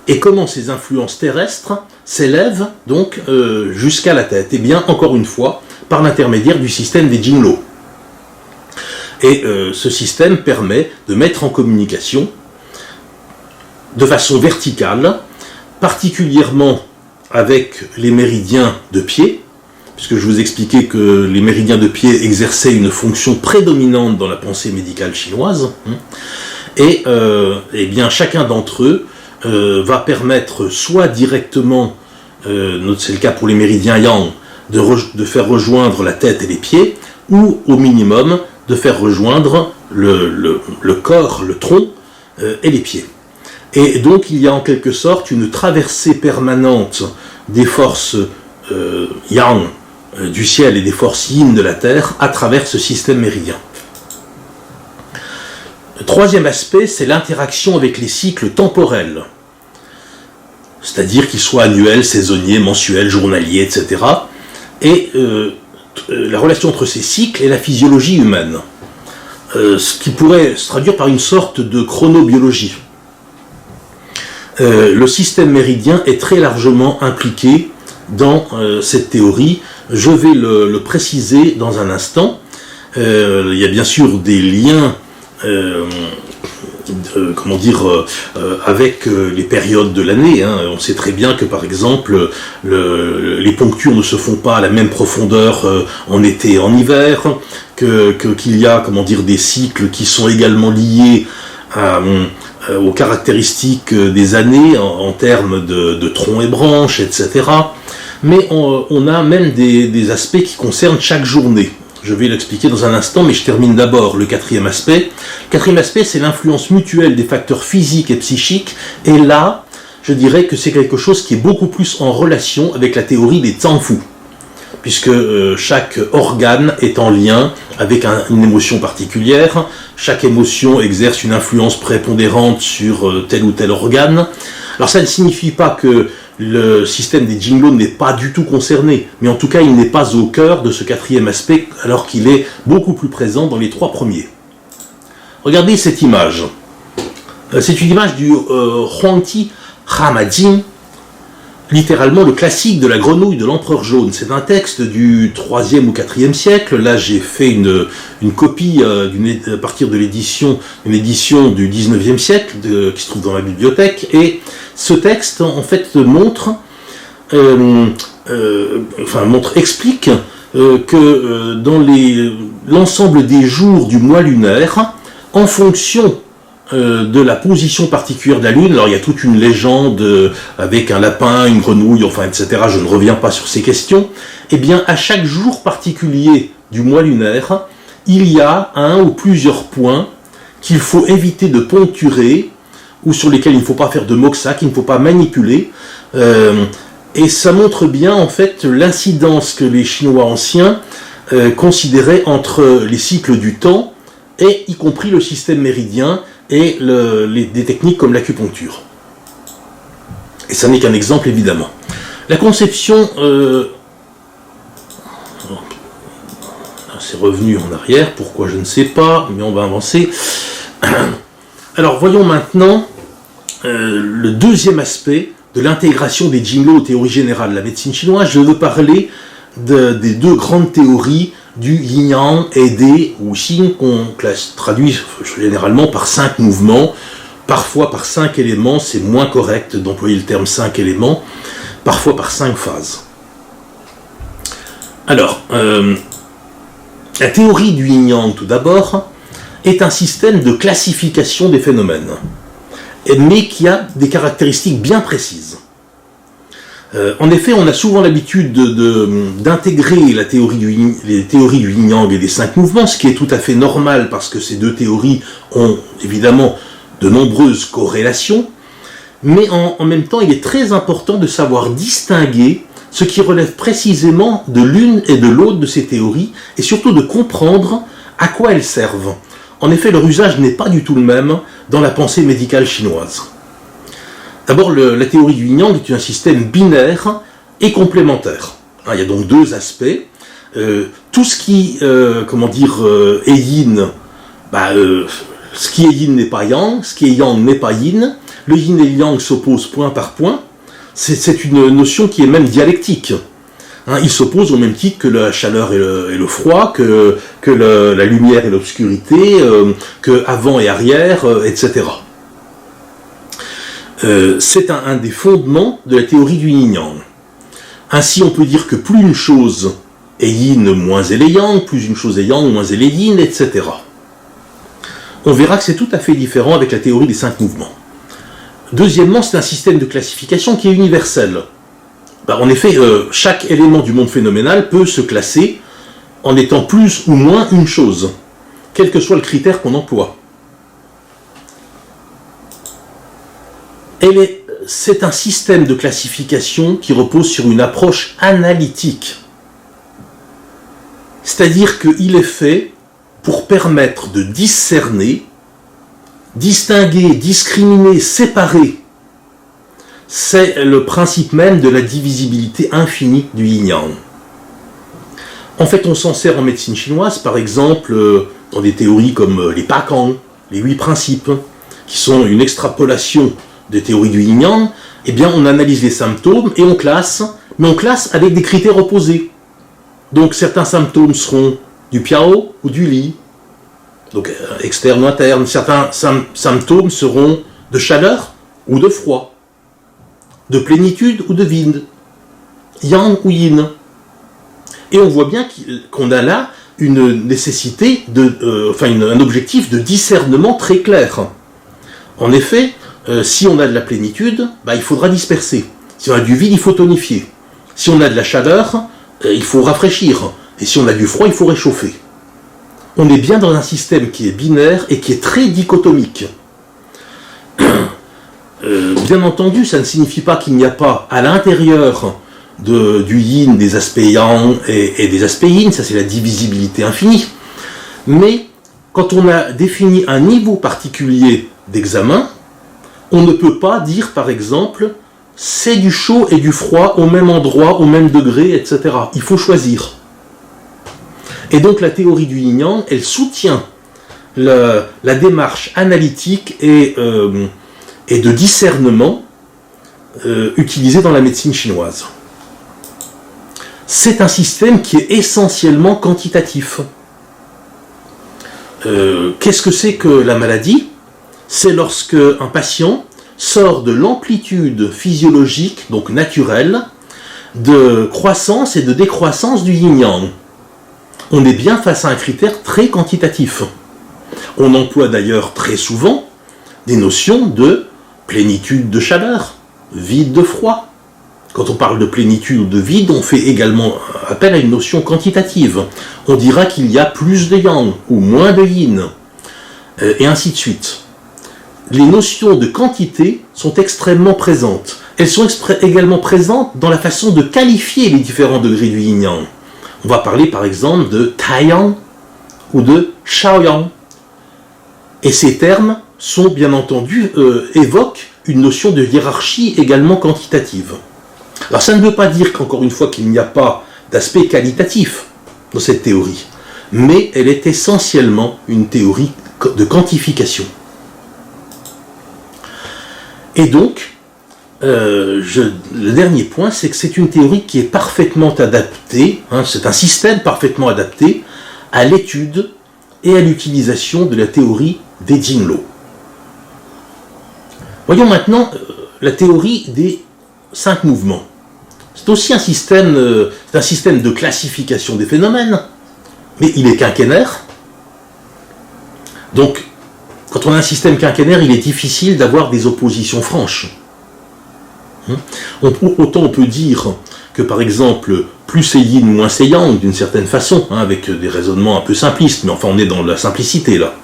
et comment ces influences terrestres s'élèvent donc jusqu'à la tête? Eh bien, encore une fois, par l'intermédiaire du système des Jinlo. Et ce système permet de mettre en communication de façon verticale, particulièrement avec les méridiens de pied, puisque je vous expliquais que les méridiens de pied exerçaient une fonction prédominante dans la pensée médicale chinoise, et bien chacun d'entre eux va permettre soit directement, c'est le cas pour les méridiens yang, de faire rejoindre la tête et les pieds, ou au minimum de faire rejoindre le corps, le tronc et les pieds. Et donc il y a en quelque sorte une traversée permanente des forces yang du ciel et des forces yin de la terre à travers ce système méridien. Le troisième aspect, c'est l'interaction avec les cycles temporels, c'est-à-dire qu'ils soient annuels, saisonniers, mensuels, journaliers, etc. Et la relation entre ces cycles et la physiologie humaine, ce qui pourrait se traduire par une sorte de chronobiologie. Le système méridien est très largement impliqué dans cette théorie. Je vais le préciser dans un instant. Il y a bien sûr des liens avec les périodes de l'année. On sait très bien que par exemple les ponctures ne se font pas à la même profondeur en été et en hiver, qu'il y a des cycles qui sont également liés aux caractéristiques des années en termes de troncs et branches, etc. Mais on a même des aspects qui concernent chaque journée. Je vais l'expliquer dans un instant, mais je termine d'abord le quatrième aspect. Le quatrième aspect, c'est l'influence mutuelle des facteurs physiques et psychiques. Et là, je dirais que c'est quelque chose qui est beaucoup plus en relation avec la théorie des Zangfu, puisque chaque organe est en lien avec une émotion particulière. Chaque émotion exerce une influence prépondérante sur tel ou tel organe. Alors ça ne signifie pas que le système des Jinlo n'est pas du tout concerné, mais en tout cas il n'est pas au cœur de ce quatrième aspect, alors qu'il est beaucoup plus présent dans les 3 premiers. Regardez cette image. C'est une image du Huangti Hamajin, littéralement le classique de la grenouille de l'empereur jaune. C'est un texte du 3e ou 4e siècle. Là j'ai fait une copie à partir de l'édition du 19e siècle qui se trouve dans ma bibliothèque, et ce texte en fait explique que dans l'ensemble des jours du mois lunaire, en fonction de la position particulière de la Lune, alors il y a toute une légende avec un lapin, une grenouille, etc., je ne reviens pas sur ces questions, et bien à chaque jour particulier du mois lunaire, il y a un ou plusieurs points qu'il faut éviter de poncturer, ou sur lesquels il ne faut pas faire de moxa, qu'il ne faut pas manipuler, Et ça montre bien en fait l'incidence que les Chinois anciens considéraient entre les cycles du temps, et y compris le système méridien et des techniques comme l'acupuncture. Et ça n'est qu'un exemple évidemment. La conception... c'est revenu en arrière, pourquoi je ne sais pas, mais on va avancer. Alors voyons maintenant le deuxième aspect de l'intégration des Jinlo aux théories générales de la médecine chinoise. Je veux parler des deux grandes théories du yin-yang et des wuxing, qu'on traduit généralement par 5 mouvements, parfois par 5 éléments, c'est moins correct d'employer le terme 5 éléments, parfois par 5 phases. Alors, la théorie du yin-yang, tout d'abord, est un système de classification des phénomènes, mais qui a des caractéristiques bien précises. En effet, on a souvent l'habitude d'intégrer les théories du yin-yang et des 5 mouvements, ce qui est tout à fait normal parce que ces deux théories ont évidemment de nombreuses corrélations, mais en même temps, il est très important de savoir distinguer ce qui relève précisément de l'une et de l'autre de ces théories, et surtout de comprendre à quoi elles servent. En effet, leur usage n'est pas du tout le même dans la pensée médicale chinoise. D'abord, la théorie du yin-yang est un système binaire et complémentaire. Il y a donc deux aspects. Tout ce qui est yin, ce qui est yin n'est pas yang, ce qui est yang n'est pas yin. Le yin et le yang s'opposent point par point. C'est une notion qui est même dialectique. Ils s'opposent au même titre que la chaleur et le froid, que la lumière et l'obscurité, que avant et arrière, etc. C'est un des fondements de la théorie du yin-yang. Ainsi, on peut dire que plus une chose est yin, moins elle est yang, plus une chose est yang, moins elle est yin, etc. On verra que c'est tout à fait différent avec la théorie des 5 mouvements. Deuxièmement, c'est un système de classification qui est universel. En effet, chaque élément du monde phénoménal peut se classer en étant plus ou moins une chose, quel que soit le critère qu'on emploie. C'est un système de classification qui repose sur une approche analytique. C'est-à-dire qu'il est fait pour permettre de discerner, distinguer, discriminer, séparer. C'est le principe même de la divisibilité infinie du yin-yang. En fait, on s'en sert en médecine chinoise, par exemple, dans des théories comme les Pakang, les 8 principes, qui sont une extrapolation des théories du yin-yang. Eh bien, on analyse les symptômes et on classe, mais on classe avec des critères opposés. Donc, certains symptômes seront du piao ou du li, donc externe ou interne. Certains symptômes seront de chaleur ou de froid, de plénitude ou de vide, yang ou yin. Et on voit bien qu'on a là une nécessité, un objectif de discernement très clair. En effet, si on a de la plénitude, il faudra disperser. Si on a du vide, il faut tonifier. Si on a de la chaleur, il faut rafraîchir. Et si on a du froid, il faut réchauffer. On est bien dans un système qui est binaire et qui est très dichotomique. Bien entendu, ça ne signifie pas qu'il n'y a pas à l'intérieur du yin des aspects yang et des aspects yin, ça c'est la divisibilité infinie. Mais quand on a défini un niveau particulier d'examen, on ne peut pas dire par exemple c'est du chaud et du froid au même endroit, au même degré, etc. Il faut choisir. Et donc la théorie du yin-yang, elle soutient la démarche analytique et de discernement utilisée dans la médecine chinoise. C'est un système qui est essentiellement quantitatif. Qu'est-ce que c'est que la maladie ? C'est lorsque un patient sort de l'amplitude physiologique, donc naturelle, de croissance et de décroissance du yin-yang. On est bien face à un critère très quantitatif. On emploie d'ailleurs très souvent des notions de plénitude de chaleur, vide de froid. Quand on parle de plénitude ou de vide, on fait également appel à une notion quantitative. On dira qu'il y a plus de yang ou moins de yin, et ainsi de suite. Les notions de quantité sont extrêmement présentes. elles sont également présentes dans la façon de qualifier les différents degrés du yin-yang. On va parler par exemple de Taiyang ou de Shaoyang. Et ces termes sont bien entendu, évoquent une notion de hiérarchie également quantitative. Alors ça ne veut pas dire qu'encore une fois qu'il n'y a pas d'aspect qualitatif dans cette théorie, mais elle est essentiellement une théorie de quantification. Et donc, le dernier point, c'est que c'est une théorie qui est parfaitement adaptée, c'est un système parfaitement adapté à l'étude et à l'utilisation de la théorie des Jinlo. Voyons maintenant la théorie des 5 mouvements. C'est aussi un système de classification des phénomènes, mais il est quinquennaire. Donc, quand on a un système quinquennaire, il est difficile d'avoir des oppositions franches. Autant on peut dire que, par exemple, plus c'est yin, moins c'est yang, d'une certaine façon, avec des raisonnements un peu simplistes, mais enfin on est dans la simplicité là.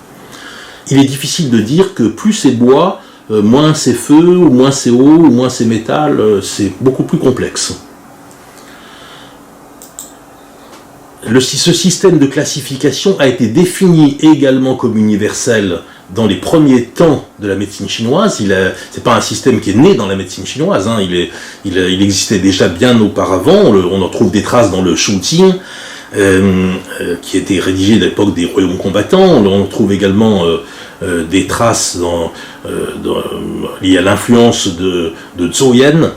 Il est difficile de dire que plus c'est bois, moins c'est feu, ou moins c'est eau, ou moins c'est métal, c'est beaucoup plus complexe. Ce système de classification a été défini également comme universel dans les premiers temps de la médecine chinoise. Ce n'est pas un système qui est né dans la médecine chinoise, il existait déjà bien auparavant, on en trouve des traces dans le Shuqing, qui était rédigé à l'époque des royaumes combattants, on trouve également des traces liées à l'influence de Zhou Yan,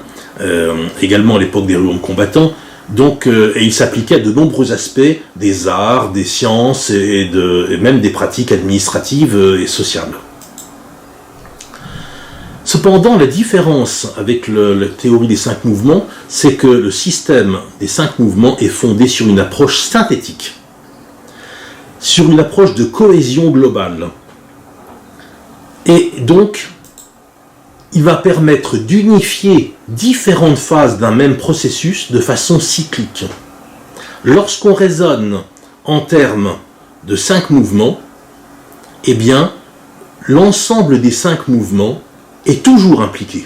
également à l'époque des royaumes combattants. Donc, et il s'appliquait à de nombreux aspects des arts, des sciences et même des pratiques administratives et sociales. Cependant, la différence avec la théorie des 5 mouvements, c'est que le système des 5 mouvements est fondé sur une approche synthétique, sur une approche de cohésion globale. Et donc, il va permettre d'unifier différentes phases d'un même processus de façon cyclique. Lorsqu'on raisonne en termes de 5 mouvements, eh bien, l'ensemble des 5 mouvements est toujours impliqué,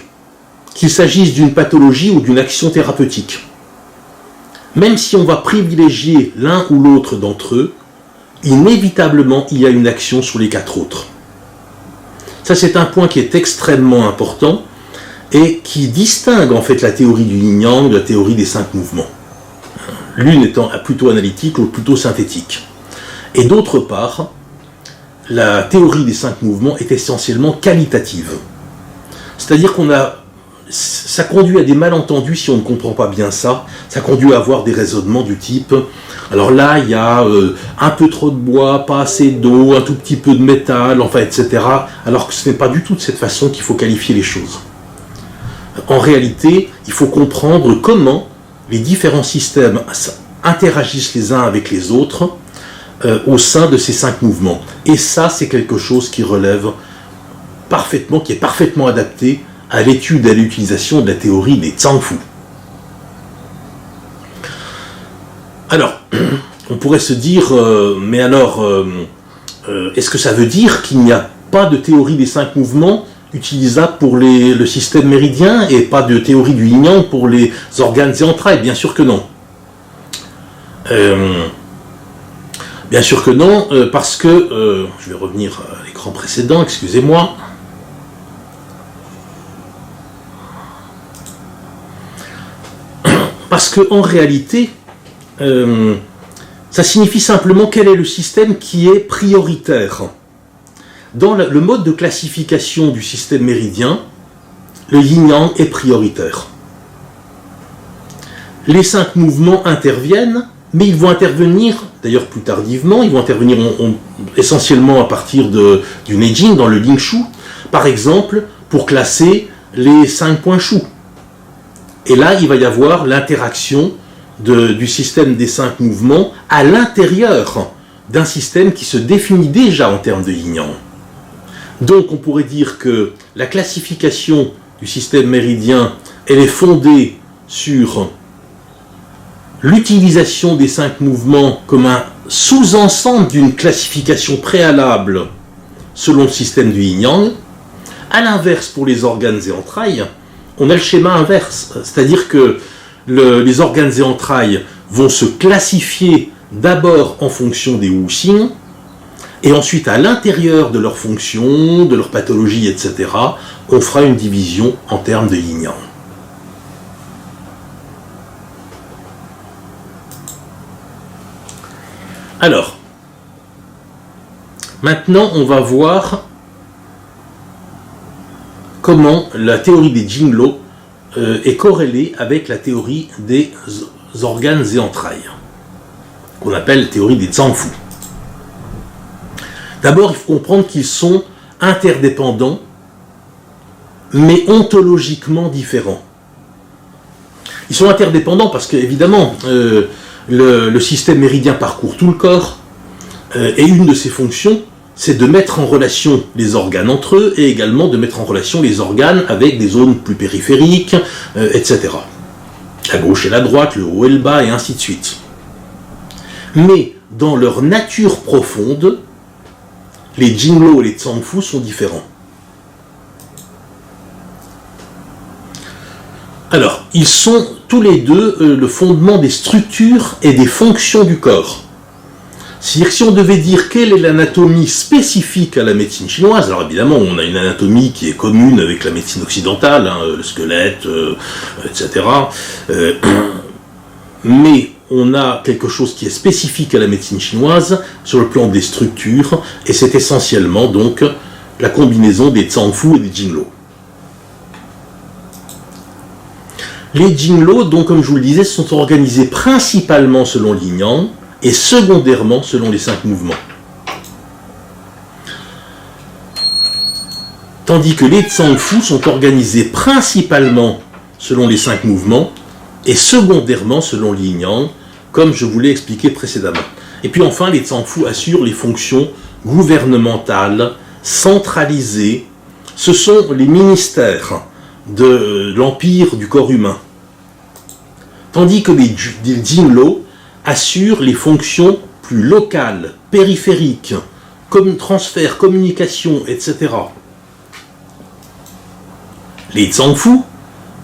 qu'il s'agisse d'une pathologie ou d'une action thérapeutique. Même si on va privilégier l'un ou l'autre d'entre eux, inévitablement, il y a une action sur les 4 autres. Ça, c'est un point qui est extrêmement important et qui distingue en fait la théorie du yin-yang de la théorie des 5 mouvements. L'une étant plutôt analytique, l'autre plutôt synthétique. Et d'autre part, la théorie des 5 mouvements est essentiellement qualitative. C'est-à-dire ça conduit à des malentendus si on ne comprend pas bien ça. Ça conduit à avoir des raisonnements du type alors là il y a un peu trop de bois, pas assez d'eau, un tout petit peu de métal, enfin etc. Alors que ce n'est pas du tout de cette façon qu'il faut qualifier les choses. En réalité, il faut comprendre comment les différents systèmes interagissent les uns avec les autres au sein de ces 5 mouvements. Et ça, c'est quelque chose qui relève parfaitement, qui est parfaitement adapté à l'étude et à l'utilisation de la théorie des Zhangfu. Alors, on pourrait se dire, mais alors, est-ce que ça veut dire qu'il n'y a pas de théorie des 5 mouvements utilisable pour le système méridien et pas de théorie du yin-yang pour les organes et entrailles? Bien sûr que non. Bien sûr que non, parce que, je vais revenir à l'écran précédent, excusez-moi. Parce qu'en réalité, ça signifie simplement quel est le système qui est prioritaire. Dans le mode de classification du système méridien, le yin-yang est prioritaire. Les 5 mouvements interviennent, mais ils vont intervenir, d'ailleurs plus tardivement, ils vont intervenir essentiellement à partir du Neijing, dans le Lingshu, par exemple, pour classer les 5 points Shu. Et là, il va y avoir l'interaction du système des 5 mouvements à l'intérieur d'un système qui se définit déjà en termes de yin-yang. Donc, on pourrait dire que la classification du système méridien, elle est fondée sur l'utilisation des 5 mouvements comme un sous-ensemble d'une classification préalable selon le système du yin-yang. À l'inverse, pour les organes et entrailles, on a le schéma inverse, c'est-à-dire que les organes et entrailles vont se classifier d'abord en fonction des wuxing, et ensuite à l'intérieur de leur fonction, de leur pathologie, etc., on fera une division en termes de yin-yang. Alors, maintenant on va voir comment la théorie des Jinglo est corrélée avec la théorie des organes et entrailles, qu'on appelle la théorie des Zangfu. D'abord, il faut comprendre qu'ils sont interdépendants, mais ontologiquement différents. Ils sont interdépendants parce qu'évidemment, le système méridien parcourt tout le corps, et une de ses fonctions, c'est de mettre en relation les organes entre eux, et également de mettre en relation les organes avec des zones plus périphériques, etc. La gauche et la droite, le haut et le bas, et ainsi de suite. Mais dans leur nature profonde, les Jinglo et les Zangfu sont différents. Alors, ils sont tous les deux le fondement des structures et des fonctions du corps. C'est-à-dire que si on devait dire quelle est l'anatomie spécifique à la médecine chinoise, alors évidemment on a une anatomie qui est commune avec la médecine occidentale, hein, le squelette, etc. Mais on a quelque chose qui est spécifique à la médecine chinoise sur le plan des structures, et c'est essentiellement donc la combinaison des Zangfu et des Jinglo. Les Jinglo, donc comme je vous le disais, sont organisés principalement selon l'yin-yang et secondairement selon les 5 mouvements. Tandis que les Zangfu sont organisés principalement selon les 5 mouvements et secondairement selon l'yin-yang, comme je vous l'ai expliqué précédemment. Et puis enfin, les Zangfu assurent les fonctions gouvernementales, centralisées. Ce sont les ministères de l'empire du corps humain. Tandis que les Jinglo assurent les fonctions plus locales, périphériques, comme transfert, communication, etc. Les Zangfu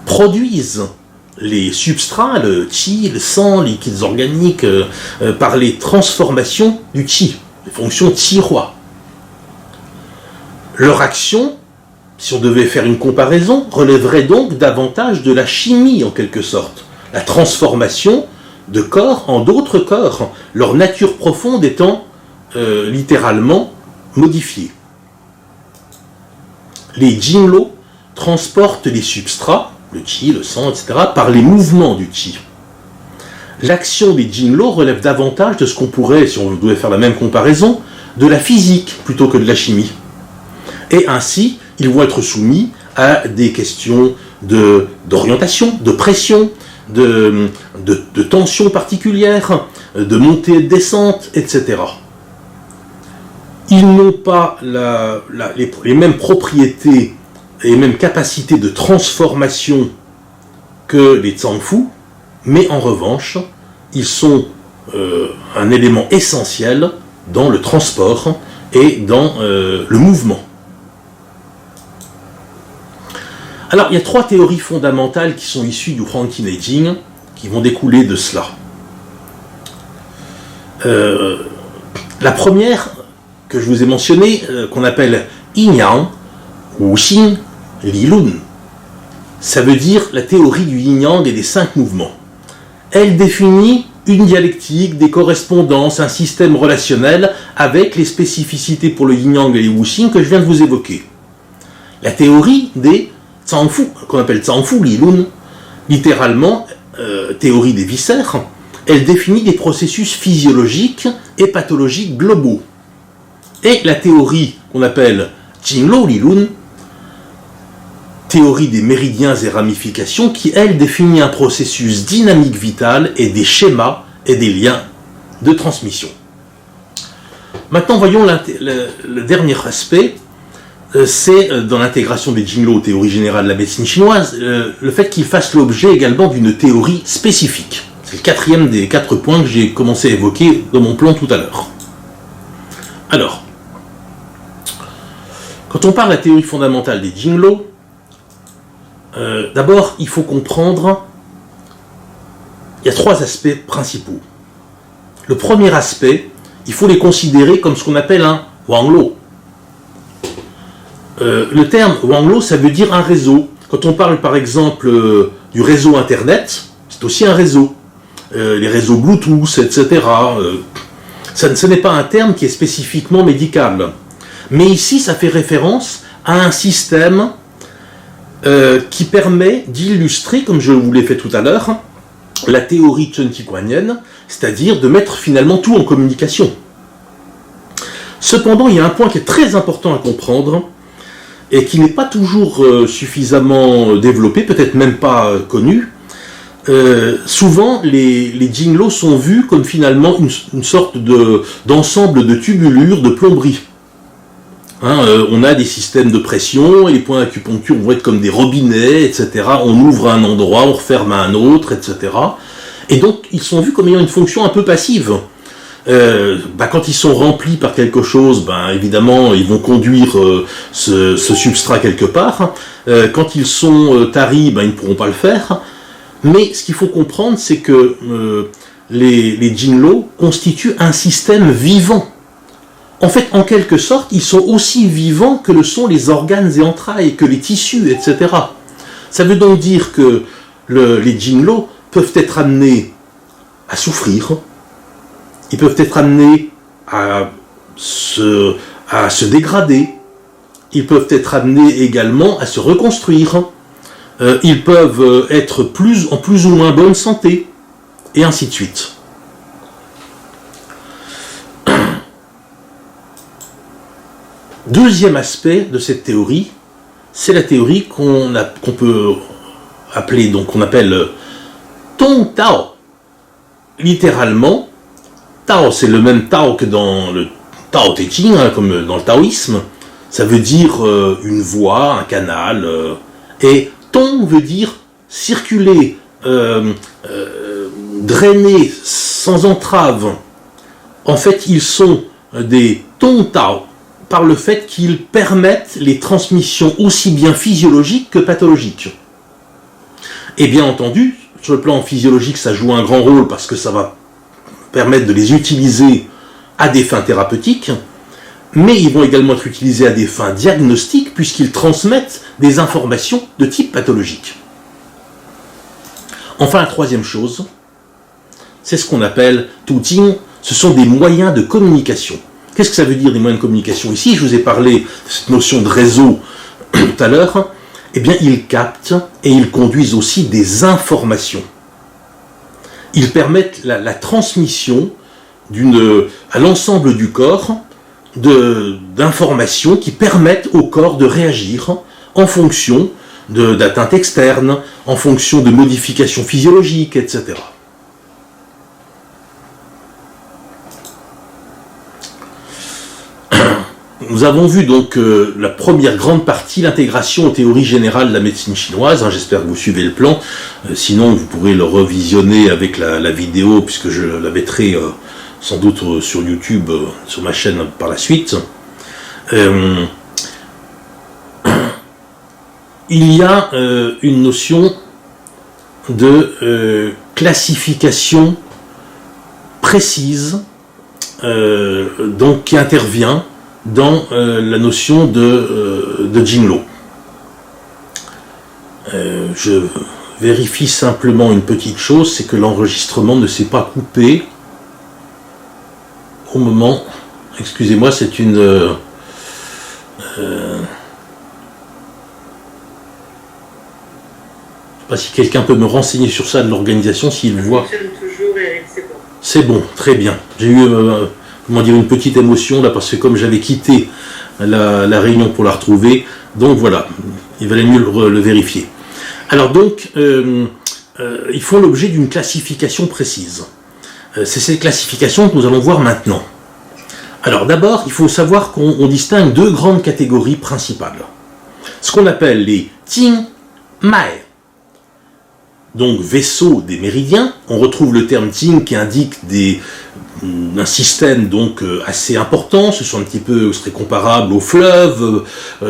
produisent les substrats, le qi, le sang, les liquides organiques, par les transformations du qi, les fonctions qi-roi. Leur action, si on devait faire une comparaison, relèverait donc davantage de la chimie en quelque sorte, la transformation de corps en d'autres corps, leur nature profonde étant littéralement modifiée. Les Jinglo transportent les substrats, le qi, le sang, etc., par les mouvements du qi. L'action des Jinglo relève davantage de ce qu'on pourrait, si on devait faire la même comparaison, de la physique plutôt que de la chimie. Et ainsi, ils vont être soumis à des questions d'orientation, de pression, de tension particulière, de montée et de descente, etc. Ils n'ont pas les mêmes propriétés et les mêmes capacités de transformation que les Zangfu, mais en revanche, ils sont un élément essentiel dans le transport et dans le mouvement. Alors, il y a 3 théories fondamentales qui sont issues du Huangqi Neijing, qui vont découler de cela. La première, que je vous ai mentionnée, qu'on appelle Yin-Yang, ou Xin Li Lun, ça veut dire la théorie du Yin-Yang et des 5 mouvements. Elle définit une dialectique, des correspondances, un système relationnel avec les spécificités pour le Yin-Yang et les Wuxing que je viens de vous évoquer. La théorie des Zangfu, qu'on appelle Zangfu Li Lun, littéralement théorie des viscères, elle définit des processus physiologiques et pathologiques globaux. Et la théorie qu'on appelle Jinglo Li Lun, théorie des méridiens et ramifications, qui elle définit un processus dynamique vital et des schémas et des liens de transmission. Maintenant voyons le dernier aspect, c'est dans l'intégration des Jinglo aux théories générales de la médecine chinoise, le fait qu'ils fassent l'objet également d'une théorie spécifique. C'est le 4e des 4 points que j'ai commencé à évoquer dans mon plan tout à l'heure. Alors, quand on parle de la théorie fondamentale des Jinglo, D'abord, il faut comprendre, il y a 3 aspects principaux. Le premier aspect, il faut les considérer comme ce qu'on appelle un Wanglo. Le terme Wanglo, ça veut dire un réseau. Quand on parle par exemple du réseau Internet, c'est aussi un réseau. Les réseaux Bluetooth, etc. Ce n'est pas un terme qui est spécifiquement médical. Mais ici, ça fait référence à un système qui permet d'illustrer, comme je vous l'ai fait tout à l'heure, la théorie chunqiguanienne, c'est-à-dire de mettre finalement tout en communication. Cependant, il y a un point qui est très important à comprendre et qui n'est pas toujours suffisamment développé, peut-être même pas connu. Souvent, les jinglo sont vus comme finalement une sorte d'ensemble de tubulures de plomberie. On a des systèmes de pression et les points d'acupuncture vont être comme des robinets, etc. On ouvre à un endroit, on referme à un autre, etc. Et donc, ils sont vus comme ayant une fonction un peu passive. Quand ils sont remplis par quelque chose, évidemment, ils vont conduire ce substrat quelque part. Quand ils sont taris, ils ne pourront pas le faire. Mais ce qu'il faut comprendre, c'est que les jinglo constituent un système vivant. En fait, en quelque sorte, ils sont aussi vivants que le sont les organes et entrailles, que les tissus, etc. Ça veut donc dire que les jinglo peuvent être amenés à souffrir, ils peuvent être amenés à se dégrader, ils peuvent être amenés également à se reconstruire, ils peuvent être en plus ou moins bonne santé, et ainsi de suite. Deuxième aspect de cette théorie, c'est la théorie qu'on peut appeler, donc qu'on appelle Tong Tao. Littéralement, Tao, c'est le même Tao que dans le Tao Te Ching, comme dans le taoïsme. Ça veut dire une voie, un canal, et Tong veut dire circuler, drainer sans entrave. En fait, ils sont des Tong Tao par le fait qu'ils permettent les transmissions aussi bien physiologiques que pathologiques. Et bien entendu, sur le plan physiologique, ça joue un grand rôle parce que ça va permettre de les utiliser à des fins thérapeutiques, mais ils vont également être utilisés à des fins diagnostiques puisqu'ils transmettent des informations de type pathologique. Enfin, la troisième chose, c'est ce qu'on appelle Tuting, ce sont des moyens de communication. Qu'est-ce que ça veut dire des moyens de communication? Ici, je vous ai parlé de cette notion de réseau tout à l'heure. Eh bien, ils captent et ils conduisent aussi des informations. Ils permettent la transmission à l'ensemble du corps d'informations qui permettent au corps de réagir en fonction d'atteintes externes, en fonction de modifications physiologiques, etc. Nous avons vu donc la première grande partie, l'intégration aux théories générales de la médecine chinoise. J'espère que vous suivez le plan. Sinon, vous pourrez le revisionner avec la vidéo, puisque je la mettrai sans doute sur YouTube, sur ma chaîne par la suite. Il y a une notion de classification précise donc qui intervient dans la notion de jinglo. Je vérifie simplement une petite chose, c'est que l'enregistrement ne s'est pas coupé au moment. Excusez-moi, c'est une. Je ne sais pas si quelqu'un peut me renseigner sur ça de l'organisation, s'il voit. C'est bon, très bien. J'ai eu une petite émotion là, parce que comme j'avais quitté la réunion pour la retrouver, donc voilà, il valait mieux le vérifier. Alors donc, ils font l'objet d'une classification précise. C'est cette classification que nous allons voir maintenant. Alors d'abord, il faut savoir qu'on distingue deux grandes catégories principales. Ce qu'on appelle les Ting Mai, donc vaisseaux des méridiens. On retrouve le terme Ting qui indique un système donc assez important, ce serait comparable aux fleuves,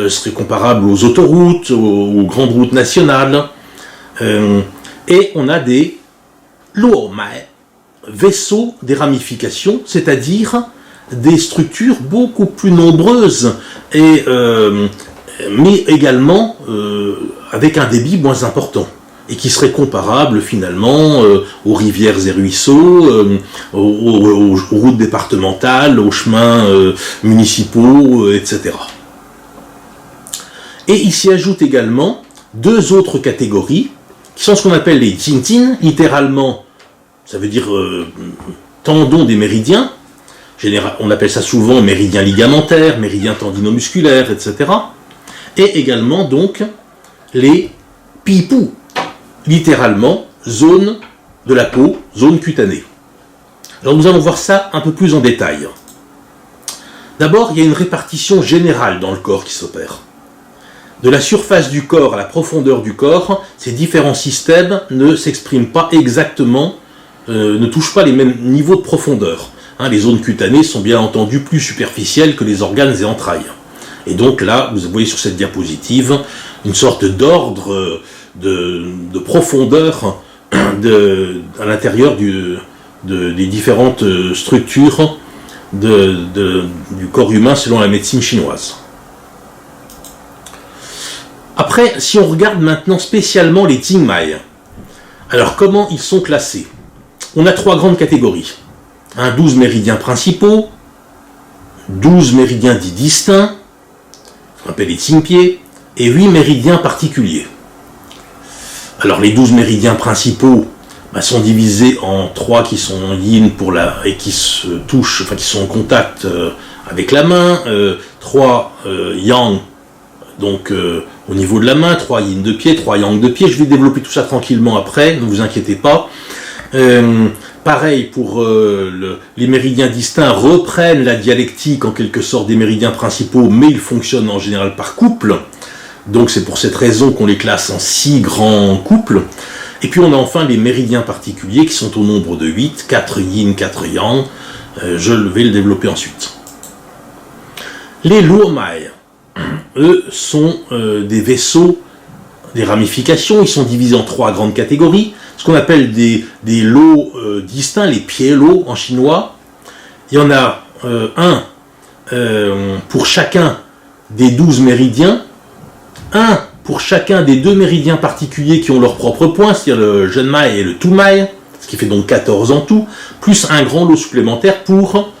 serait comparable aux autoroutes, aux grandes routes nationales. Et on a des luomai, vaisseaux des ramifications, c'est-à-dire des structures beaucoup plus nombreuses, mais également avec un débit moins important, et qui serait comparable finalement aux rivières et ruisseaux, aux routes départementales, aux chemins municipaux, etc. Et il s'y ajoute également deux autres catégories, qui sont ce qu'on appelle les jinjin, littéralement, ça veut dire tendons des méridiens. On appelle ça souvent méridien ligamentaire, méridien tendinomusculaire, etc. Et également donc les pipu, littéralement zone de la peau, zone cutanée. Alors nous allons voir ça un peu plus en détail. D'abord, il y a une répartition générale dans le corps qui s'opère. De la surface du corps à la profondeur du corps, ces différents systèmes ne s'expriment pas exactement, ne touchent pas les mêmes niveaux de profondeur. Les zones cutanées sont bien entendu plus superficielles que les organes et entrailles. Et donc là, vous voyez sur cette diapositive une sorte d'ordre de profondeur à l'intérieur des différentes structures du corps humain selon la médecine chinoise. Après, si on regarde maintenant spécialement les Jingmai, alors comment ils sont classés? On a trois grandes catégories. 12 méridiens principaux, 12 méridiens dits distincts, on appelle les Jingpié, et 8 méridiens particuliers. Alors les 12 méridiens principaux sont divisés en 3 qui sont yin et qui se touchent, enfin qui sont en contact avec la main, 3 yang, donc au niveau de la main, 3 yin de pied, 3 yang de pied. Je vais développer tout ça tranquillement après, ne vous inquiétez pas. Pareil pour les méridiens distincts reprennent la dialectique en quelque sorte des méridiens principaux, mais ils fonctionnent en général par couple. Donc c'est pour cette raison qu'on les classe en 6 grands couples. Et puis on a enfin les méridiens particuliers qui sont au nombre de 8, 4 yin, 4 yang. Je vais le développer ensuite. Les luomai, eux, sont des vaisseaux, des ramifications. Ils sont divisés en 3 grandes catégories. Ce qu'on appelle des lots distincts, les pieds-lots en chinois. Il y en a un pour chacun des 12 méridiens, un pour chacun des 2 méridiens particuliers qui ont leur propre point, c'est-à-dire le Zhenmai et le Tumai, ce qui fait donc 14 en tout, plus un grand lot supplémentaire pour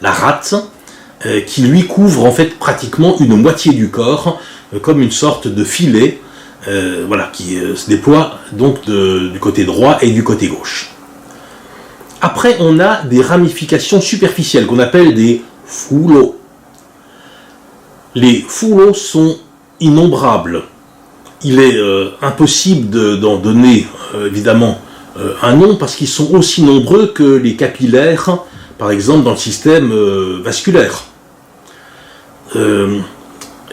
la rate, qui lui couvre en fait pratiquement une moitié du corps, comme une sorte de filet, qui se déploie donc du côté droit et du côté gauche. Après, on a des ramifications superficielles qu'on appelle des fulo. Les fulo sont innombrables. Il est impossible d'en donner évidemment un nom parce qu'ils sont aussi nombreux que les capillaires, par exemple dans le système vasculaire.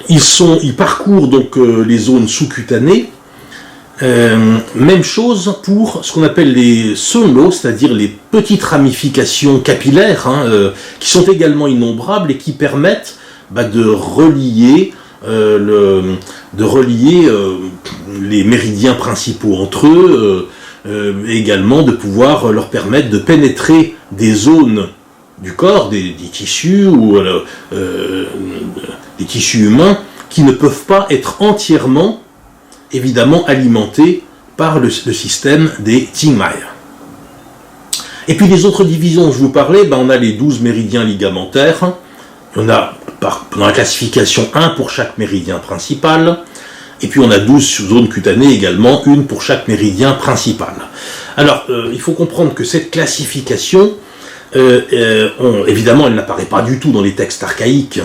Ils parcourent donc les zones sous-cutanées. Même chose pour ce qu'on appelle les sonlo, c'est-à-dire les petites ramifications capillaires, qui sont également innombrables et qui permettent de relier les méridiens principaux entre eux, et également de pouvoir leur permettre de pénétrer des zones du corps, des tissus ou des tissus humains qui ne peuvent pas être entièrement évidemment alimentés par le système des Jingmai. Et puis les autres divisions dont je vous parlais, on a les 12 méridiens ligamentaires. On a dans la classification 1 pour chaque méridien principal, et puis on a 12 zones cutanées également, une pour chaque méridien principal. Alors, il faut comprendre que cette classification, évidemment, elle n'apparaît pas du tout dans les textes archaïques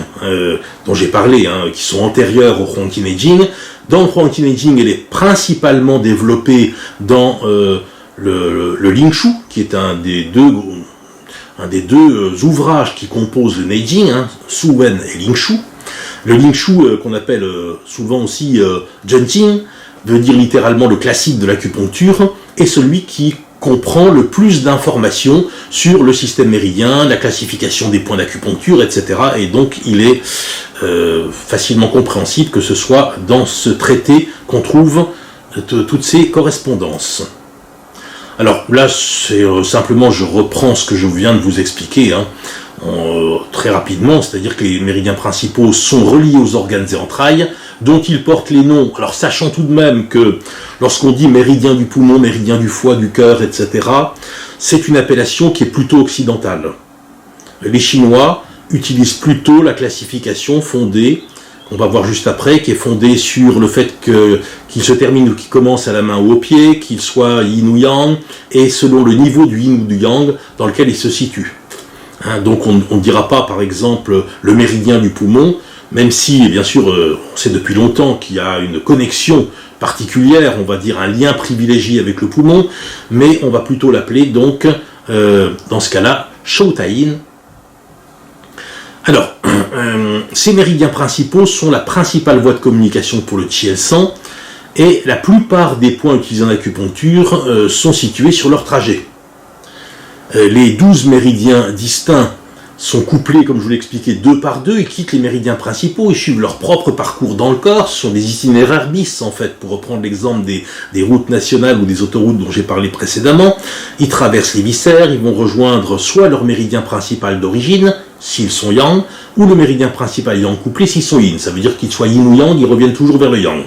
dont j'ai parlé, qui sont antérieurs au Huangqi Neijing. Dans le Huangqi Neijing, elle est principalement développée dans le Lingshu, qui est un des deux ouvrages qui composent le Neijing, Suwen et Lingshu. Le Lingshu, qu'on appelle souvent aussi Zhenjing, veut dire littéralement le classique de l'acupuncture, est celui qui comprend le plus d'informations sur le système méridien, la classification des points d'acupuncture, etc. Et donc il est facilement compréhensible que ce soit dans ce traité qu'on trouve toutes ces correspondances. Alors là, c'est simplement, je reprends ce que je viens de vous expliquer, très rapidement, c'est-à-dire que les méridiens principaux sont reliés aux organes et entrailles, dont ils portent les noms. Alors sachant tout de même que lorsqu'on dit méridien du poumon, méridien du foie, du cœur, etc., c'est une appellation qui est plutôt occidentale. Les Chinois utilisent plutôt la classification fondée, on va voir juste après, qui est fondée sur le fait qu'il se termine ou qu'il commence à la main ou au pied, qu'il soit yin ou yang, et selon le niveau du yin ou du yang dans lequel il se situe. Donc on ne dira pas, par exemple, le méridien du poumon, même si, bien sûr, on sait depuis longtemps qu'il y a une connexion particulière, on va dire un lien privilégié avec le poumon, mais on va plutôt l'appeler donc, dans ce cas-là, Shoutain. Alors, ces méridiens principaux sont la principale voie de communication pour le Qi-El-Sang, et la plupart des points utilisés en acupuncture sont situés sur leur trajet. Les 12 méridiens distincts sont couplés, comme je vous l'ai expliqué, 2 par 2, et quittent les méridiens principaux, ils suivent leur propre parcours dans le corps, ce sont des itinéraires bis, en fait, pour reprendre l'exemple des routes nationales ou des autoroutes dont j'ai parlé précédemment. Ils traversent les viscères, ils vont rejoindre soit leur méridien principal d'origine, s'ils sont yang, ou le méridien principal yang couplé s'ils sont yin. Ça veut dire qu'ils soient yin ou yang, ils reviennent toujours vers le yang.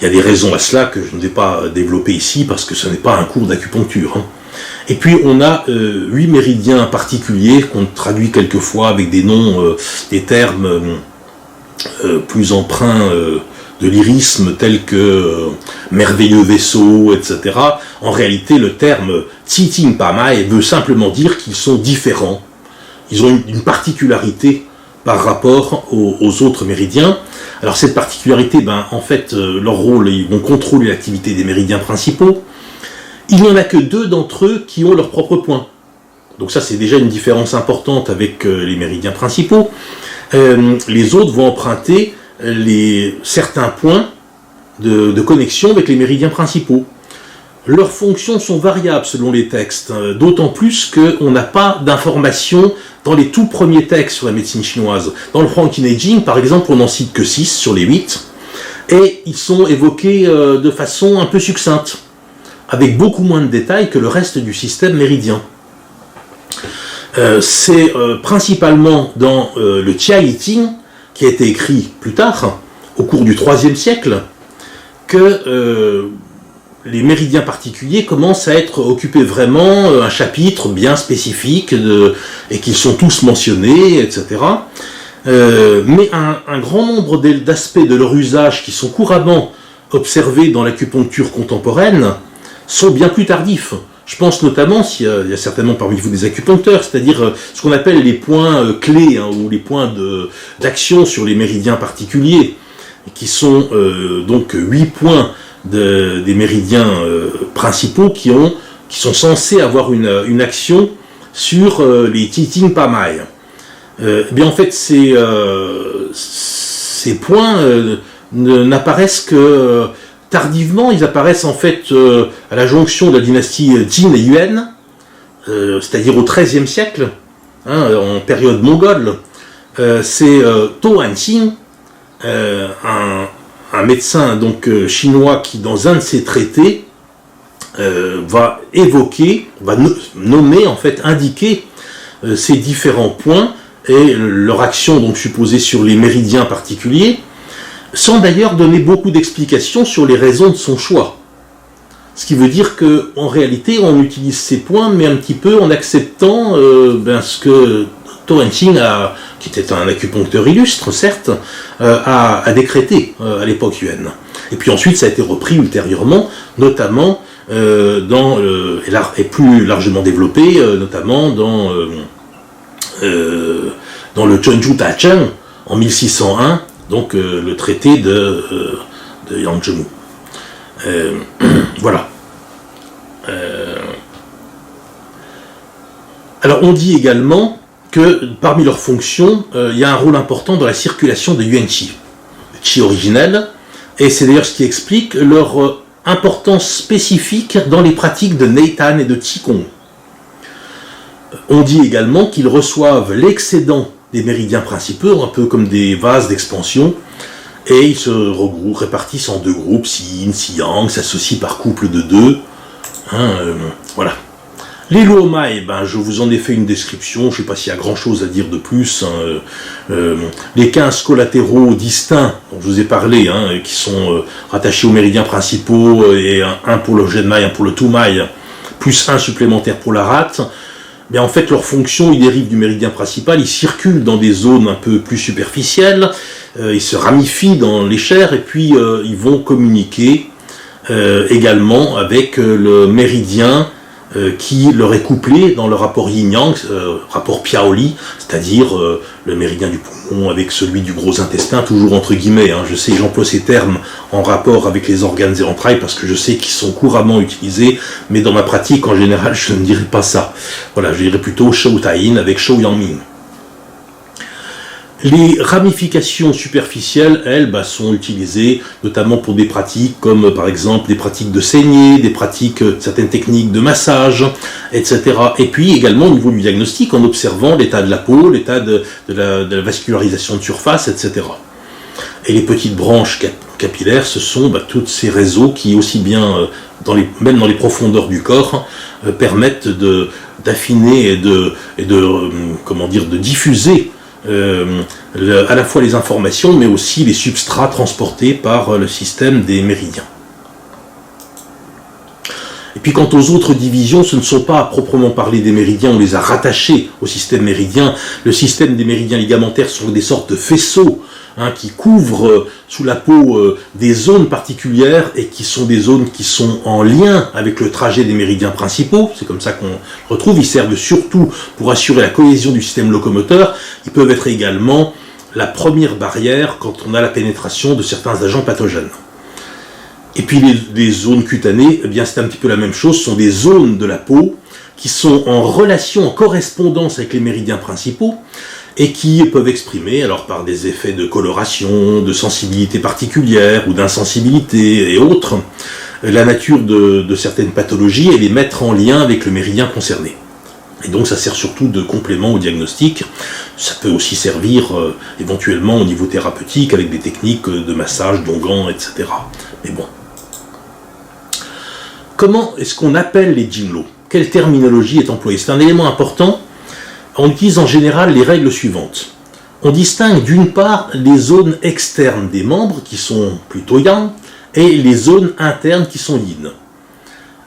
Il y a des raisons à cela que je ne vais pas développer ici, parce que ce n'est pas un cours d'acupuncture. Et puis on a 8 méridiens particuliers qu'on traduit quelquefois avec des noms, des termes plus empreints de lyrisme tels que merveilleux vaisseau, etc. En réalité, le terme Qiting Pamai veut simplement dire qu'ils sont différents. Ils ont une particularité par rapport aux autres méridiens. Alors cette particularité, en fait, leur rôle, ils vont contrôler l'activité des méridiens principaux. Il n'y en a que 2 d'entre eux qui ont leur propre point. Donc ça, c'est déjà une différence importante avec les méridiens principaux. Les autres vont emprunter certains points de connexion avec les méridiens principaux. Leurs fonctions sont variables selon les textes, d'autant plus qu'on n'a pas d'informations dans les tout premiers textes sur la médecine chinoise. Dans le Huang Qi Neijing, par exemple, on n'en cite que 6 sur les 8, et ils sont évoqués de façon un peu succincte, avec beaucoup moins de détails que le reste du système méridien. C'est principalement dans le Jia Yi Ting, qui a été écrit plus tard, au cours du IIIe siècle, que les méridiens particuliers commencent à être occupés vraiment un chapitre bien spécifique, et qu'ils sont tous mentionnés, etc. Mais un grand nombre d'aspects de leur usage qui sont couramment observés dans l'acupuncture contemporaine sont bien plus tardifs. Je pense notamment, il y a certainement parmi vous des acupuncteurs, c'est-à-dire ce qu'on appelle les points clés, ou les points d'action sur les méridiens particuliers, qui sont donc 8 points des méridiens principaux qui sont censés avoir une action sur les Qiting Pamai. En fait, ces points n'apparaissent que tardivement. Ils apparaissent en fait à la jonction de la dynastie Jin et Yuan, c'est-à-dire au XIIIe siècle, en période mongole. C'est To Hanxing, un médecin donc chinois qui, dans un de ses traités, va nommer, en fait, indiquer ces différents points et leur action donc supposée sur les méridiens particuliers, sans d'ailleurs donner beaucoup d'explications sur les raisons de son choix. Ce qui veut dire qu'en réalité, on utilise ces points, mais un petit peu en acceptant ce que To Hanxing, qui était un acupuncteur illustre, certes, a décrété à l'époque Yuan. Et puis ensuite, ça a été repris ultérieurement, notamment et plus largement développé, notamment dans le Zhenju Dacheng en 1601, donc le traité de Yang Zhemu. Voilà. Alors on dit également que parmi leurs fonctions, il y a un rôle important dans la circulation de Yuan Qi, le Qi originel, et c'est d'ailleurs ce qui explique leur importance spécifique dans les pratiques de Neitan et de Qigong. On dit également qu'ils reçoivent l'excédent des méridiens principaux, un peu comme des vases d'expansion, et ils se regroupent, répartissent en deux groupes, si yin, si yang, s'associent par couple de deux. Voilà. Les Luomai, je vous en ai fait une description, je ne sais pas s'il y a grand chose à dire de plus. Les 15 collatéraux distincts dont je vous ai parlé, qui sont rattachés aux méridiens principaux, et un pour le Genmai, un pour le Tumai, plus un supplémentaire pour la rate, mais en fait leur fonction, ils dérivent du méridien principal, ils circulent dans des zones un peu plus superficielles, ils se ramifient dans les chairs, et puis ils vont communiquer également avec le méridien qui leur est couplé dans le rapport yin-yang, rapport Piaoli, c'est-à-dire le méridien du poumon avec celui du gros intestin, toujours entre guillemets. Je sais que j'emploie ces termes en rapport avec les organes et entrailles parce que je sais qu'ils sont couramment utilisés, mais dans ma pratique, en général, je ne dirais pas ça. Voilà, je dirais plutôt Shou Tai-in avec Shou Yang-ming. Les ramifications superficielles, elles, sont utilisées notamment pour des pratiques comme par exemple des pratiques de saignée, des pratiques, certaines techniques de massage, etc. Et puis également au niveau du diagnostic en observant l'état de la peau, l'état de la vascularisation de surface, etc. Et les petites branches capillaires, ce sont tous ces réseaux qui, aussi bien même dans les profondeurs du corps, permettent d'affiner et de diffuser à la fois les informations, mais aussi les substrats transportés par le système des méridiens. Et puis quant aux autres divisions, ce ne sont pas à proprement parler des méridiens, on les a rattachés au système méridien. Le système des méridiens ligamentaires sont des sortes de faisceaux qui couvrent sous la peau des zones particulières et qui sont des zones qui sont en lien avec le trajet des méridiens principaux. C'est comme ça qu'on retrouve. Ils servent surtout pour assurer la cohésion du système locomoteur. Ils peuvent être également la première barrière quand on a la pénétration de certains agents pathogènes. Et puis les zones cutanées, c'est un petit peu la même chose. Ce sont des zones de la peau qui sont en relation, en correspondance avec les méridiens principaux, et qui peuvent exprimer, alors par des effets de coloration, de sensibilité particulière ou d'insensibilité et autres, la nature de certaines pathologies et les mettre en lien avec le méridien concerné. Et donc ça sert surtout de complément au diagnostic. Ça peut aussi servir éventuellement au niveau thérapeutique avec des techniques de massage, d'onguent, etc. Mais bon. Comment est-ce qu'on appelle les Jinlo ? Quelle terminologie est employée ? C'est un élément important. On utilise en général les règles suivantes. On distingue d'une part les zones externes des membres qui sont plutôt yang et les zones internes qui sont yin.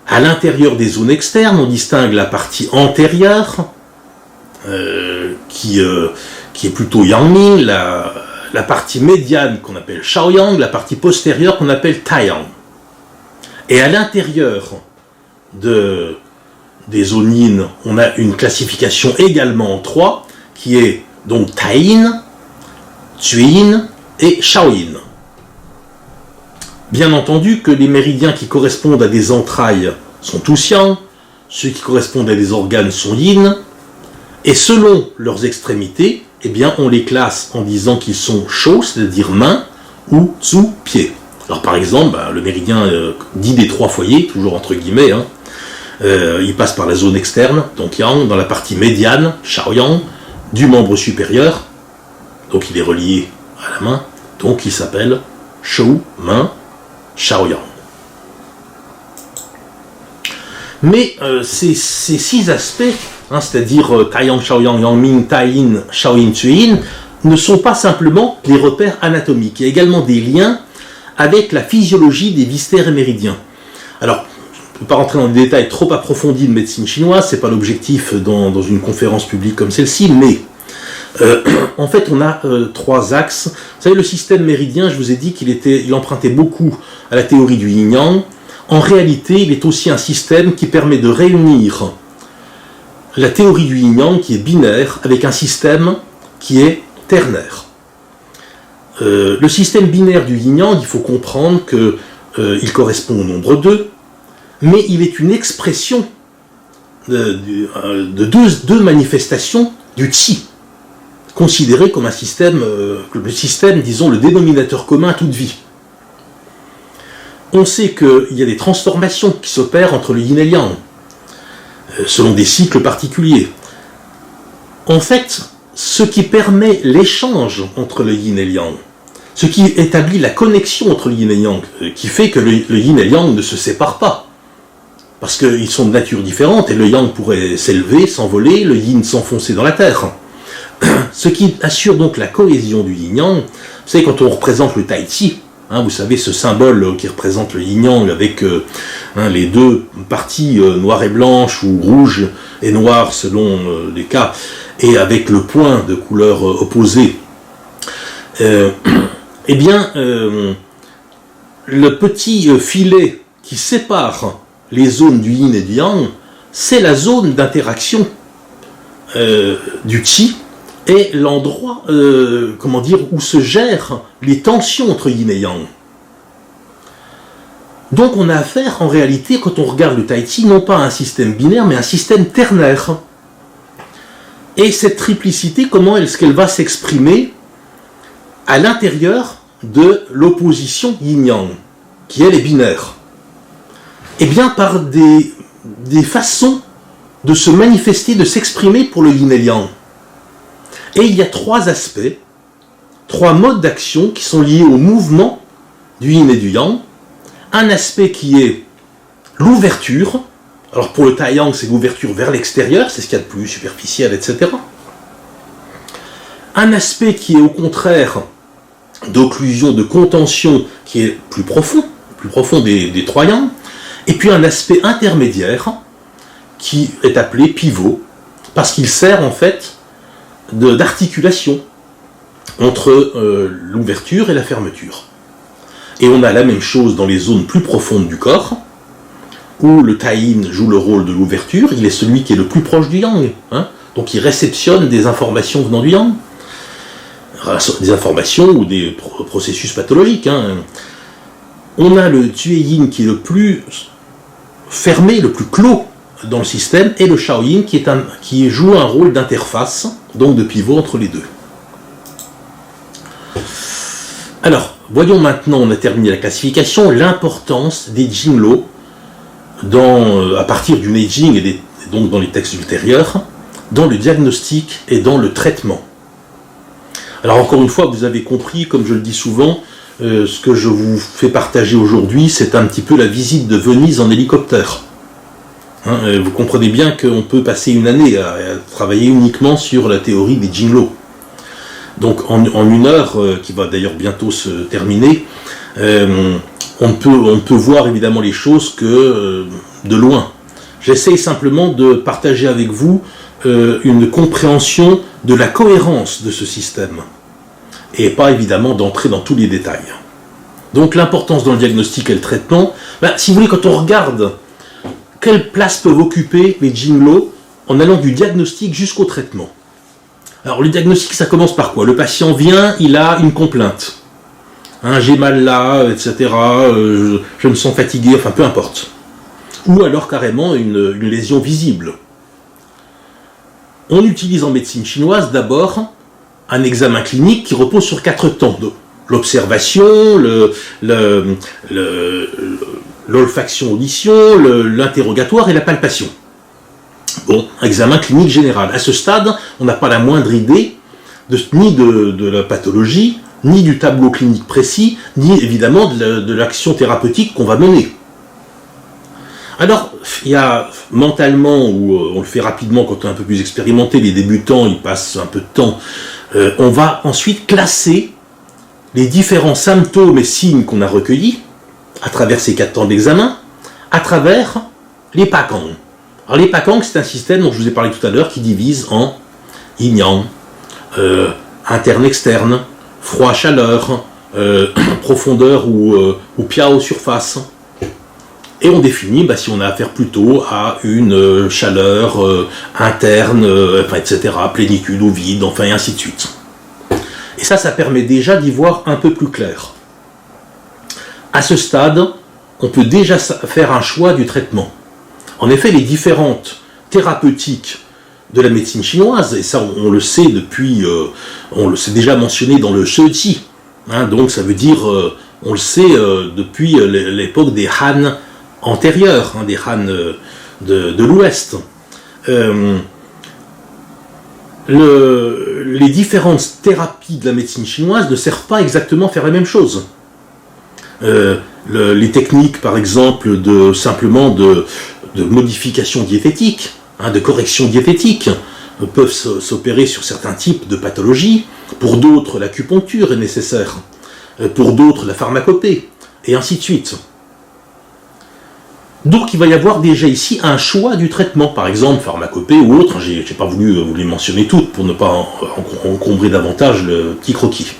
À l'intérieur des zones externes, on distingue la partie antérieure qui est plutôt yang-ming, la partie médiane qu'on appelle shaoyang, la partie postérieure qu'on appelle taiyang. Et à l'intérieur des zones yin, on a une classification également en trois, qui est donc Taïn, Tsuyin et Shaoyin. Bien entendu que les méridiens qui correspondent à des entrailles sont tous yang, ceux qui correspondent à des organes sont yin, et selon leurs extrémités, on les classe en disant qu'ils sont shou, c'est-à-dire main, ou tsu, pied. Alors par exemple, le méridien dit des trois foyers, toujours entre guillemets, il passe par la zone externe, donc yang, dans la partie médiane, shaoyang, du membre supérieur, donc il est relié à la main, donc il s'appelle shou, main, shaoyang. Mais ces six aspects, c'est-à-dire taiyang, shaoyang, yangming, taïn, shaoyin, tsuyin, ne sont pas simplement les repères anatomiques. Il y a également des liens avec la physiologie des viscères et méridiens. Alors, je ne peux pas rentrer dans des détails trop approfondis de médecine chinoise, ce n'est pas l'objectif dans une conférence publique comme celle-ci, mais en fait on a trois axes. Vous savez, le système méridien, je vous ai dit qu'il empruntait beaucoup à la théorie du yin-yang. En réalité, il est aussi un système qui permet de réunir la théorie du yin-yang qui est binaire avec un système qui est ternaire. Le système binaire du yin-yang, il faut comprendre qu'il correspond au nombre 2, mais il est une expression de deux manifestations du qi, considéré comme un système, le système, disons, le dénominateur commun à toute vie. on sait qu'il y a des transformations qui s'opèrent entre le yin et le yang, selon des cycles particuliers. En fait, ce qui permet l'échange entre le yin et le yang, ce qui établit la connexion entre le yin et le yang, qui fait que le yin et le yang ne se séparent pas, parce qu'ils sont de nature différente, et le yang pourrait s'élever, s'envoler, le yin s'enfoncer dans la terre. Ce qui assure donc la cohésion du yin-yang, vous savez, quand on représente le tai chi, vous savez, ce symbole qui représente le yin-yang avec les deux parties noires et blanches, ou rouges et noires selon les cas, et avec le point de couleur opposée, eh bien, le petit filet qui sépare les zones du yin et du yang, c'est la zone d'interaction du chi, et l'endroit, où se gèrent les tensions entre yin et yang. Donc on a affaire, en réalité, quand on regarde le tai chi, non pas à un système binaire, mais à un système ternaire. Et cette triplicité, comment est-ce qu'elle va s'exprimer à l'intérieur de l'opposition yin-yang, qui elle est binaire? Eh bien par des façons de se manifester, de s'exprimer pour le yin et le yang. Et il y a trois aspects, trois modes d'action qui sont liés au mouvement du yin et du yang. Un aspect qui est l'ouverture. Alors pour le tai-yang, c'est l'ouverture vers l'extérieur, c'est ce qu'il y a de plus superficiel, etc. Un aspect qui est au contraire d'occlusion, de contention, qui est plus profond des trois yang. Et puis un aspect intermédiaire qui est appelé pivot, parce qu'il sert en fait d'articulation entre l'ouverture et la fermeture. Et on a la même chose dans les zones plus profondes du corps, où le tai-yin joue le rôle de l'ouverture, il est celui qui est le plus proche du yang, donc il réceptionne des informations venant du yang, des informations ou des processus pathologiques. On a le tue-yin qui est le plus fermé, le plus clos dans le système, et le Shaoyin qui joue un rôle d'interface, donc de pivot entre les deux. Alors, voyons maintenant, on a terminé la classification, l'importance des Jinglo à partir du Neijing et donc dans les textes ultérieurs, dans le diagnostic et dans le traitement. Alors encore une fois, vous avez compris, comme je le dis souvent, ce que je vous fais partager aujourd'hui, c'est un petit peu la visite de Venise en hélicoptère. Vous comprenez bien qu'on peut passer une année à travailler uniquement sur la théorie des Jinglo. Donc en une heure, qui va d'ailleurs bientôt se terminer, on peut voir évidemment les choses que de loin. J'essaye simplement de partager avec vous une compréhension de la cohérence de ce système, et pas évidemment d'entrer dans tous les détails. Donc l'importance dans le diagnostic et le traitement, si vous voulez, quand on regarde quelle place peuvent occuper les Jinglo en allant du diagnostic jusqu'au traitement. Alors le diagnostic, ça commence par quoi? Le patient vient, il a une complainte. J'ai mal là, etc. Je me sens fatigué, enfin peu importe. Ou alors carrément une lésion visible. On utilise en médecine chinoise d'abord un examen clinique qui repose sur 4 temps. L'observation, l'olfaction-audition, l'interrogatoire et la palpation. Bon, examen clinique général. À ce stade, on n'a pas la moindre idée ni de la pathologie, ni du tableau clinique précis, ni évidemment de l'action thérapeutique qu'on va mener. Alors, il y a mentalement, ou on le fait rapidement quand on est un peu plus expérimenté, les débutants, ils passent un peu de temps, on va ensuite classer les différents symptômes et signes qu'on a recueillis à travers ces 4 temps d'examen, à travers les Pakang. Alors les Pakang, c'est un système dont je vous ai parlé tout à l'heure qui divise en yin-yang, interne-externe, froid-chaleur, profondeur ou piao surface. Et on définit si on a affaire plutôt à une chaleur interne, etc., plénitude ou vide, et ainsi de suite. Et ça permet déjà d'y voir un peu plus clair. À ce stade, on peut déjà faire un choix du traitement. En effet, les différentes thérapeutiques de la médecine chinoise, et ça on le sait depuis, on le sait déjà mentionné dans le Shi Qi, donc ça veut dire On le sait depuis l'époque des Han antérieurs, des Han de l'Ouest. Les différentes thérapies de la médecine chinoise ne servent pas exactement à faire la même chose. Les techniques, par exemple, simplement de modification diététique, de correction diététique, peuvent s'opérer sur certains types de pathologies. Pour d'autres, l'acupuncture est nécessaire. Pour d'autres, la pharmacopée, et ainsi de suite. Donc il va y avoir déjà ici un choix du traitement, par exemple pharmacopée ou autre. Je n'ai pas voulu vous les mentionner toutes pour ne pas encombrer davantage le petit croquis.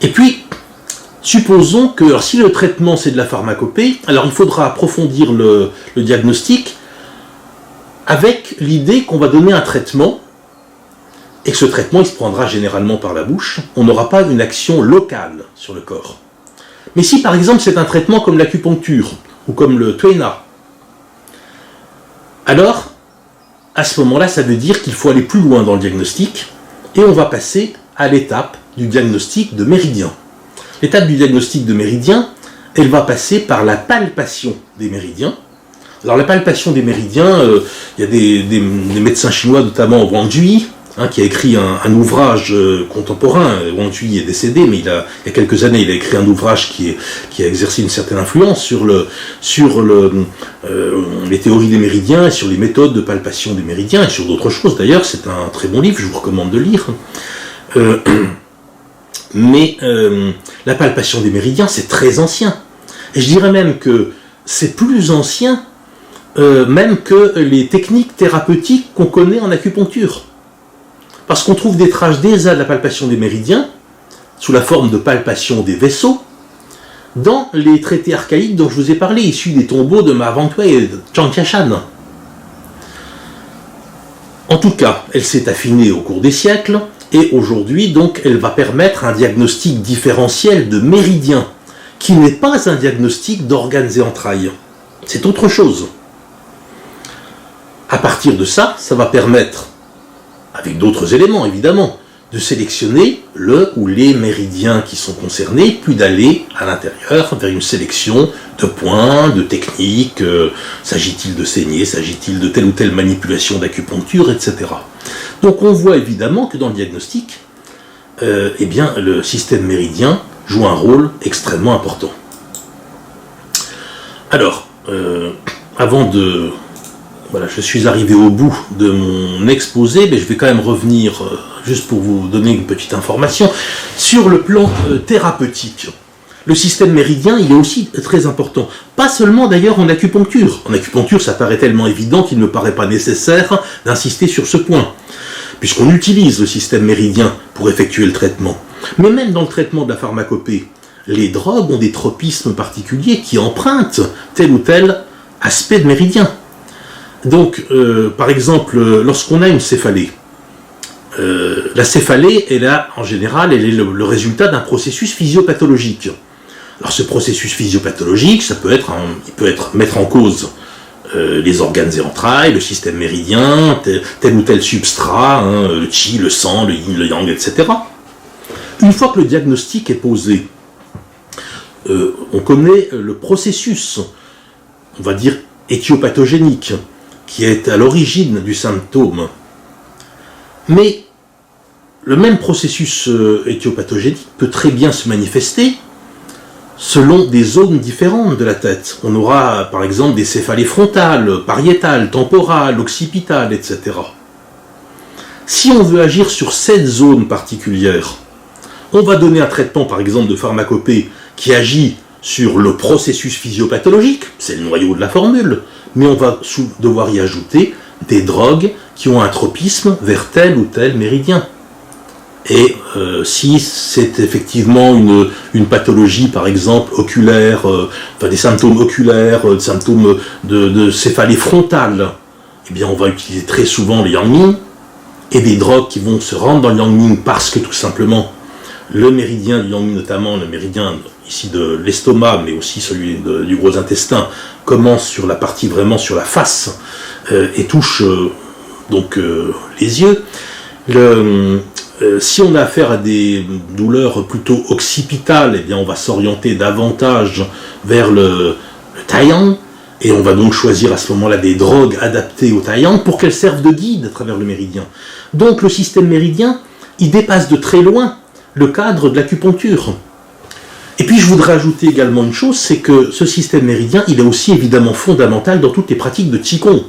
Et puis, supposons que alors, si le traitement c'est de la pharmacopée, alors il faudra approfondir le diagnostic avec l'idée qu'on va donner un traitement et que ce traitement il se prendra généralement par la bouche. On n'aura pas une action locale sur le corps. Mais si par exemple c'est un traitement comme l'acupuncture ou comme le Tuina, alors à ce moment-là ça veut dire qu'il faut aller plus loin dans le diagnostic et on va passer à l'étape du diagnostic de méridien. L'étape du diagnostic de méridien, elle va passer par la palpation des méridiens. Alors la palpation des méridiens, il y a des médecins chinois, notamment Wang Jui, qui a écrit un ouvrage contemporain. Wang Jui est décédé, mais il y a quelques années, il a écrit un ouvrage qui a exercé une certaine influence sur les théories des méridiens et sur les méthodes de palpation des méridiens et sur d'autres choses. D'ailleurs, c'est un très bon livre, je vous recommande de lire. Mais la palpation des méridiens, c'est très ancien. Et je dirais même que c'est plus ancien même que les techniques thérapeutiques qu'on connaît en acupuncture. Parce qu'on trouve des traces déjà de la palpation des méridiens, sous la forme de palpation des vaisseaux, dans les traités archaïques dont je vous ai parlé, issus des tombeaux de Ma Wangtui et de Zhang Qiashan. En tout cas, elle s'est affinée au cours des siècles, et aujourd'hui, donc, elle va permettre un diagnostic différentiel de méridiens, qui n'est pas un diagnostic d'organes et entrailles. C'est autre chose. À partir de ça, ça va permettre, avec d'autres éléments évidemment, de sélectionner le ou les méridiens qui sont concernés, puis d'aller à l'intérieur vers une sélection de points, de techniques, s'agit-il de saigner, s'agit-il de telle ou telle manipulation d'acupuncture, etc. Donc on voit évidemment que dans le diagnostic, eh bien, le système méridien joue un rôle extrêmement important. Alors, avant de... Voilà, je suis arrivé au bout de mon exposé, mais je vais quand même revenir, juste pour vous donner une petite information, sur le plan thérapeutique. Le système méridien, il est aussi très important. Pas seulement d'ailleurs en acupuncture. En acupuncture, ça paraît tellement évident qu'il ne me paraît pas nécessaire d'insister sur ce point, puisqu'on utilise le système méridien pour effectuer le traitement. Mais même dans le traitement de la pharmacopée, les drogues ont des tropismes particuliers qui empruntent tel ou tel aspect de méridien. Donc, par exemple, lorsqu'on a une céphalée, la céphalée, elle est le résultat d'un processus physiopathologique. Alors, ce processus physiopathologique, il peut être mettre en cause les organes et entrailles, le système méridien, tel ou tel substrat, le qi, le sang, le yin, le yang, etc. Une fois que le diagnostic est posé, on connaît le processus, on va dire, éthiopathogénique, qui est à l'origine du symptôme. Mais le même processus éthiopathogénique peut très bien se manifester selon des zones différentes de la tête. On aura par exemple des céphalées frontales, pariétales, temporales, occipitales, etc. Si on veut agir sur cette zone particulière, on va donner un traitement par exemple de pharmacopée qui agit sur le processus physiopathologique, c'est le noyau de la formule, mais on va devoir y ajouter des drogues qui ont un tropisme vers tel ou tel méridien. Et si c'est effectivement une pathologie, par exemple, oculaire, des symptômes oculaires, des symptômes de céphalée frontale, eh bien on va utiliser très souvent le Yangming, et des drogues qui vont se rendre dans le Yangming parce que tout simplement, le méridien du Yangming, notamment le méridien ici de l'estomac, mais aussi celui du gros intestin, commence sur la partie vraiment sur la face et touche donc les yeux. Si on a affaire à des douleurs plutôt occipitales, eh bien on va s'orienter davantage vers le taiyang, et on va donc choisir à ce moment-là des drogues adaptées au taiyang pour qu'elles servent de guide à travers le méridien. Donc le système méridien, il dépasse de très loin le cadre de l'acupuncture. Et puis je voudrais ajouter également une chose, c'est que ce système méridien, il est aussi évidemment fondamental dans toutes les pratiques de Qigong.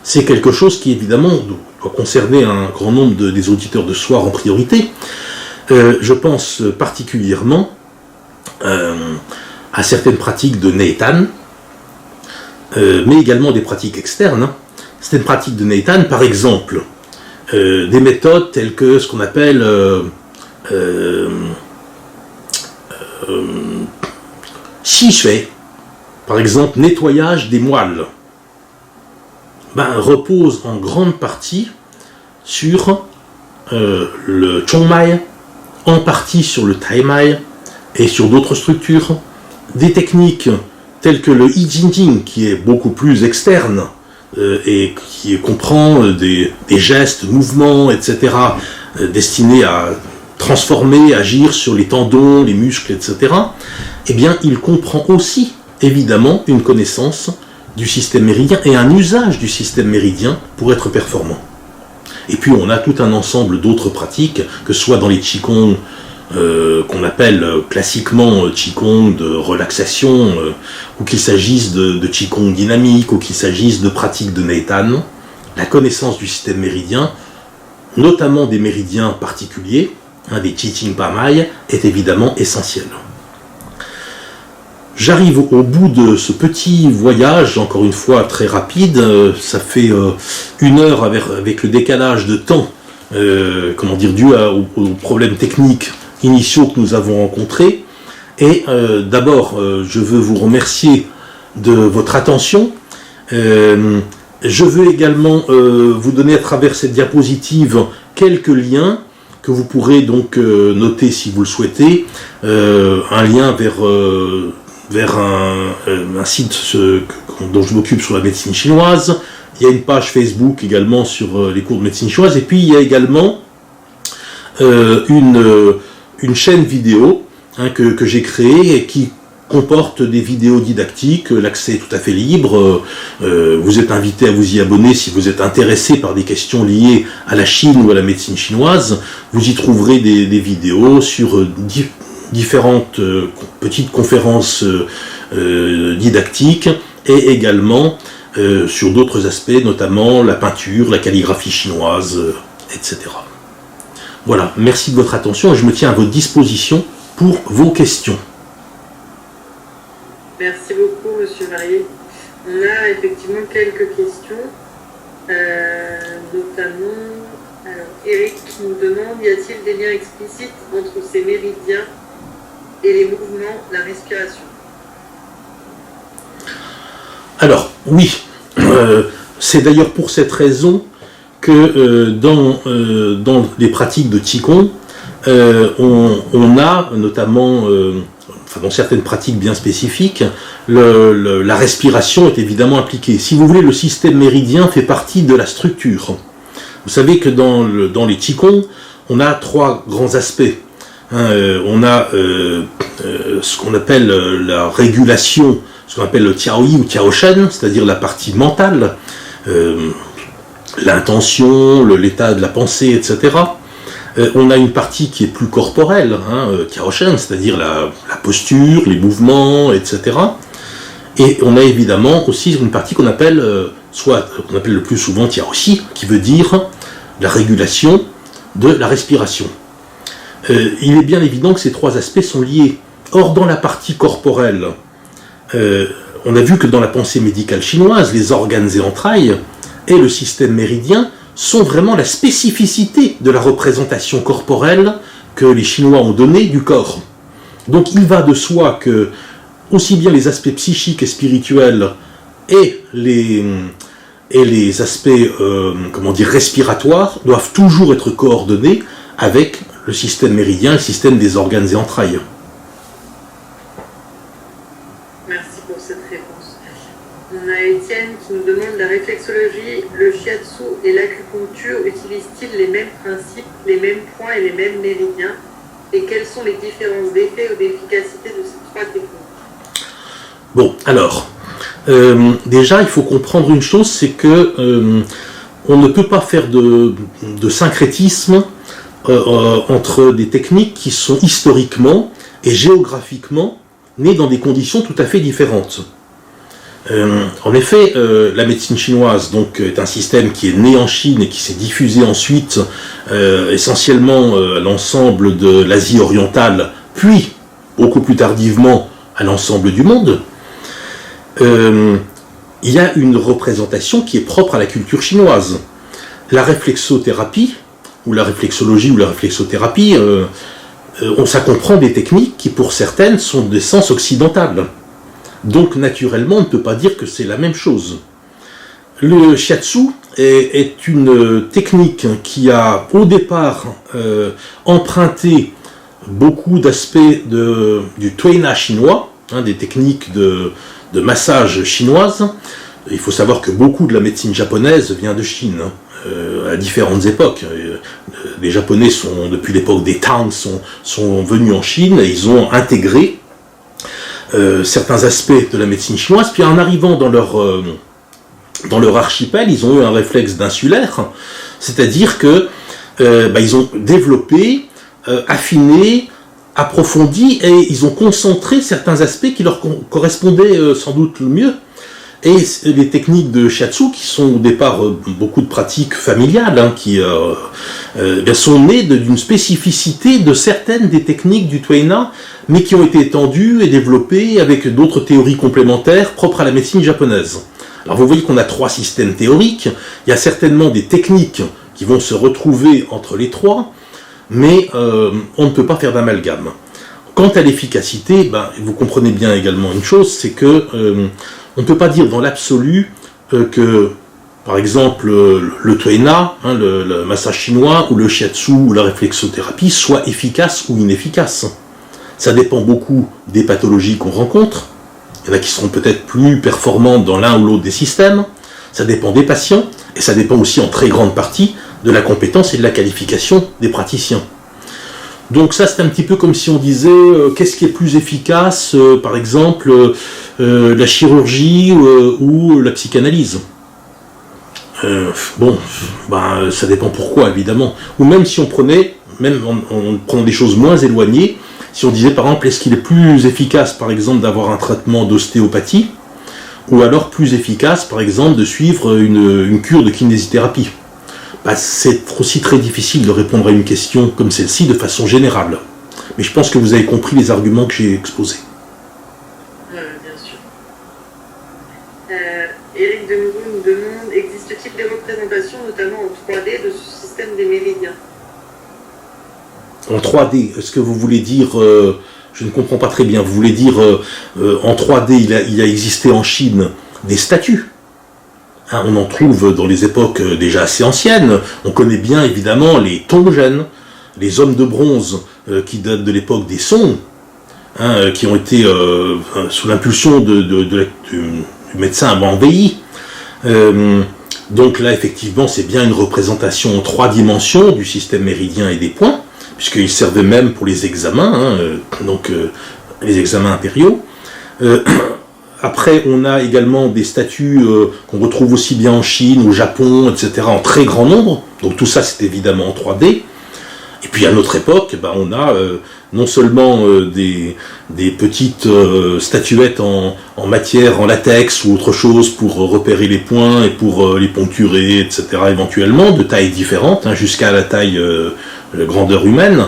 C'est quelque chose qui évidemment doit concerner un grand nombre des auditeurs de soir en priorité. Je pense particulièrement à certaines pratiques de Neitan, mais également des pratiques externes. Certaines pratiques de Neitan, par exemple, des méthodes telles que ce qu'on appelle Shi Shui, par exemple nettoyage des moelles, repose en grande partie sur le Chongmai, en partie sur le Taimai et sur d'autres structures. Des techniques telles que le I Ching Ching, qui est beaucoup plus externe et qui comprend des gestes, mouvements, etc., destinés à transformer, agir sur les tendons, les muscles, etc., eh bien, il comprend aussi, évidemment, une connaissance du système méridien et un usage du système méridien pour être performant. Et puis, on a tout un ensemble d'autres pratiques, que ce soit dans les Qigong, qu'on appelle classiquement Qigong de relaxation, ou qu'il s'agisse de Qigong dynamique, ou qu'il s'agisse de pratiques de Neitan. La connaissance du système méridien, notamment des méridiens particuliers, des Qi-Ching Pamai, est évidemment essentielle. J'arrive au bout de ce petit voyage, encore une fois très rapide, ça fait 1 heure avec le décalage de temps, dû aux problèmes techniques initiaux que nous avons rencontrés. Et d'abord, je veux vous remercier de votre attention. Je veux également vous donner à travers cette diapositive quelques liens que vous pourrez donc noter si vous le souhaitez. Un lien vers un site dont je m'occupe sur la médecine chinoise. Il y a une page Facebook également sur les cours de médecine chinoise. Et puis il y a également une chaîne vidéo que j'ai créée et qui comporte des vidéos didactiques. L'accès est tout à fait libre. Vous êtes invité à vous y abonner si vous êtes intéressé par des questions liées à la Chine ou à la médecine chinoise. Vous y trouverez des vidéos sur différentes petites conférences didactiques et également sur d'autres aspects, notamment la peinture, la calligraphie chinoise, etc. Voilà, merci de votre attention et je me tiens à votre disposition pour vos questions. Merci beaucoup, Monsieur Marié. On a effectivement quelques questions, notamment, Eric qui nous demande, y a-t-il des liens explicites entre ces méridiens et les mouvements, la respiration? Alors, oui, c'est d'ailleurs pour cette raison que dans les pratiques de Qigong, on a notamment, dans certaines pratiques bien spécifiques, la respiration est évidemment impliquée. Si vous voulez, le système méridien fait partie de la structure. Vous savez que dans les Qigong, on a 3 grands aspects. On a ce qu'on appelle la régulation, ce qu'on appelle le Tiaoyi ou Tiaoshen, c'est-à-dire la partie mentale, l'intention, l'état de la pensée, etc. On a une partie qui est plus corporelle, Tiaoshen, c'est-à-dire la posture, les mouvements, etc. Et on a évidemment aussi une partie qu'on appelle, qu'on appelle le plus souvent Tiaoxi, qui veut dire la régulation de la respiration. Il est bien évident que ces 3 aspects sont liés. Or, dans la partie corporelle, on a vu que dans la pensée médicale chinoise, les organes et entrailles et le système méridien sont vraiment la spécificité de la représentation corporelle que les Chinois ont donnée du corps. Donc il va de soi que aussi bien les aspects psychiques et spirituels et les aspects respiratoires doivent toujours être coordonnés avec le système méridien, le système des organes et entrailles. Merci pour cette réponse. On a Étienne qui nous demande la réflexologie réflexologie, le shiatsu et l'acupuncture utilisent-ils les mêmes principes, les mêmes points et les mêmes méridiens? Et quelles sont les différences d'effet ou d'efficacité de ces trois techniques? Bon, alors, déjà, il faut comprendre une chose, c'est que on ne peut pas faire de syncrétisme entre des techniques qui sont historiquement et géographiquement nées dans des conditions tout à fait différentes. En effet, la médecine chinoise donc, est un système qui est né en Chine et qui s'est diffusé ensuite essentiellement à l'ensemble de l'Asie orientale, puis, beaucoup plus tardivement, à l'ensemble du monde. Il y a une représentation qui est propre à la culture chinoise. La réflexothérapie, ou la réflexologie ou la réflexothérapie, ça comprend des techniques qui, pour certaines, sont d'essence occidentale. Donc, naturellement, on ne peut pas dire que c'est la même chose. Le shiatsu est une technique qui a, au départ, emprunté beaucoup d'aspects du tuina chinois, des techniques de massage chinoise. Il faut savoir que beaucoup de la médecine japonaise vient de Chine, à différentes époques. Les Japonais, depuis l'époque des Tang, sont venus en Chine et ils ont intégré certains aspects de la médecine chinoise, puis en arrivant dans leur archipel, ils ont eu un réflexe d'insulaire, c'est-à-dire que ils ont développé, affiné, approfondi, et ils ont concentré certains aspects qui leur correspondaient sans doute le mieux. Et les techniques de shiatsu, qui sont au départ beaucoup de pratiques familiales, qui sont nées d'une spécificité de certaines des techniques du tuina, mais qui ont été étendues et développées avec d'autres théories complémentaires propres à la médecine japonaise. Alors vous voyez qu'on a trois systèmes théoriques, il y a certainement des techniques qui vont se retrouver entre les trois, mais on ne peut pas faire d'amalgame. Quant à l'efficacité, vous comprenez bien également une chose, c'est que on ne peut pas dire dans l'absolu que, par exemple, le tuina, le massage chinois, ou le shiatsu, ou la réflexothérapie, soit efficace ou inefficace. Ça dépend beaucoup des pathologies qu'on rencontre. Il y en a qui seront peut-être plus performantes dans l'un ou l'autre des systèmes. Ça dépend des patients, et ça dépend aussi en très grande partie de la compétence et de la qualification des praticiens. Donc ça, c'est un petit peu comme si on disait qu'est-ce qui est plus efficace, par exemple, la chirurgie ou la psychanalyse. Ça dépend pourquoi, évidemment. Ou même si on prenait, en prenant des choses moins éloignées, si on disait par exemple, est-ce qu'il est plus efficace, par exemple, d'avoir un traitement d'ostéopathie, ou alors plus efficace, par exemple, de suivre une cure de kinésithérapie. C'est aussi très difficile de répondre à une question comme celle-ci de façon générale. Mais je pense que vous avez compris les arguments que j'ai exposés. Bien sûr. Éric Demourou nous demande, existe-t-il des représentations, notamment en 3D, de ce système des méridiens? En 3D, est-ce que vous voulez dire... je ne comprends pas très bien. Vous voulez dire, en 3D, il a existé en Chine des statues. On en trouve dans les époques déjà assez anciennes. On connaît bien évidemment les Tongzhen, les hommes de bronze qui datent de l'époque des Song, qui ont été sous l'impulsion du médecin Wang Wei. Donc là, effectivement, c'est bien une représentation en 3 dimensions du système méridien et des points, puisqu'ils servaient même pour les examens, les examens impériaux. Après, on a également des statues qu'on retrouve aussi bien en Chine, au Japon, etc., en très grand nombre. Donc tout ça, c'est évidemment en 3D. Et puis à notre époque, on a non seulement des petites statuettes en matière, en latex ou autre chose pour repérer les points et pour les poncturer, etc., éventuellement, de tailles différentes, jusqu'à la taille grandeur humaine.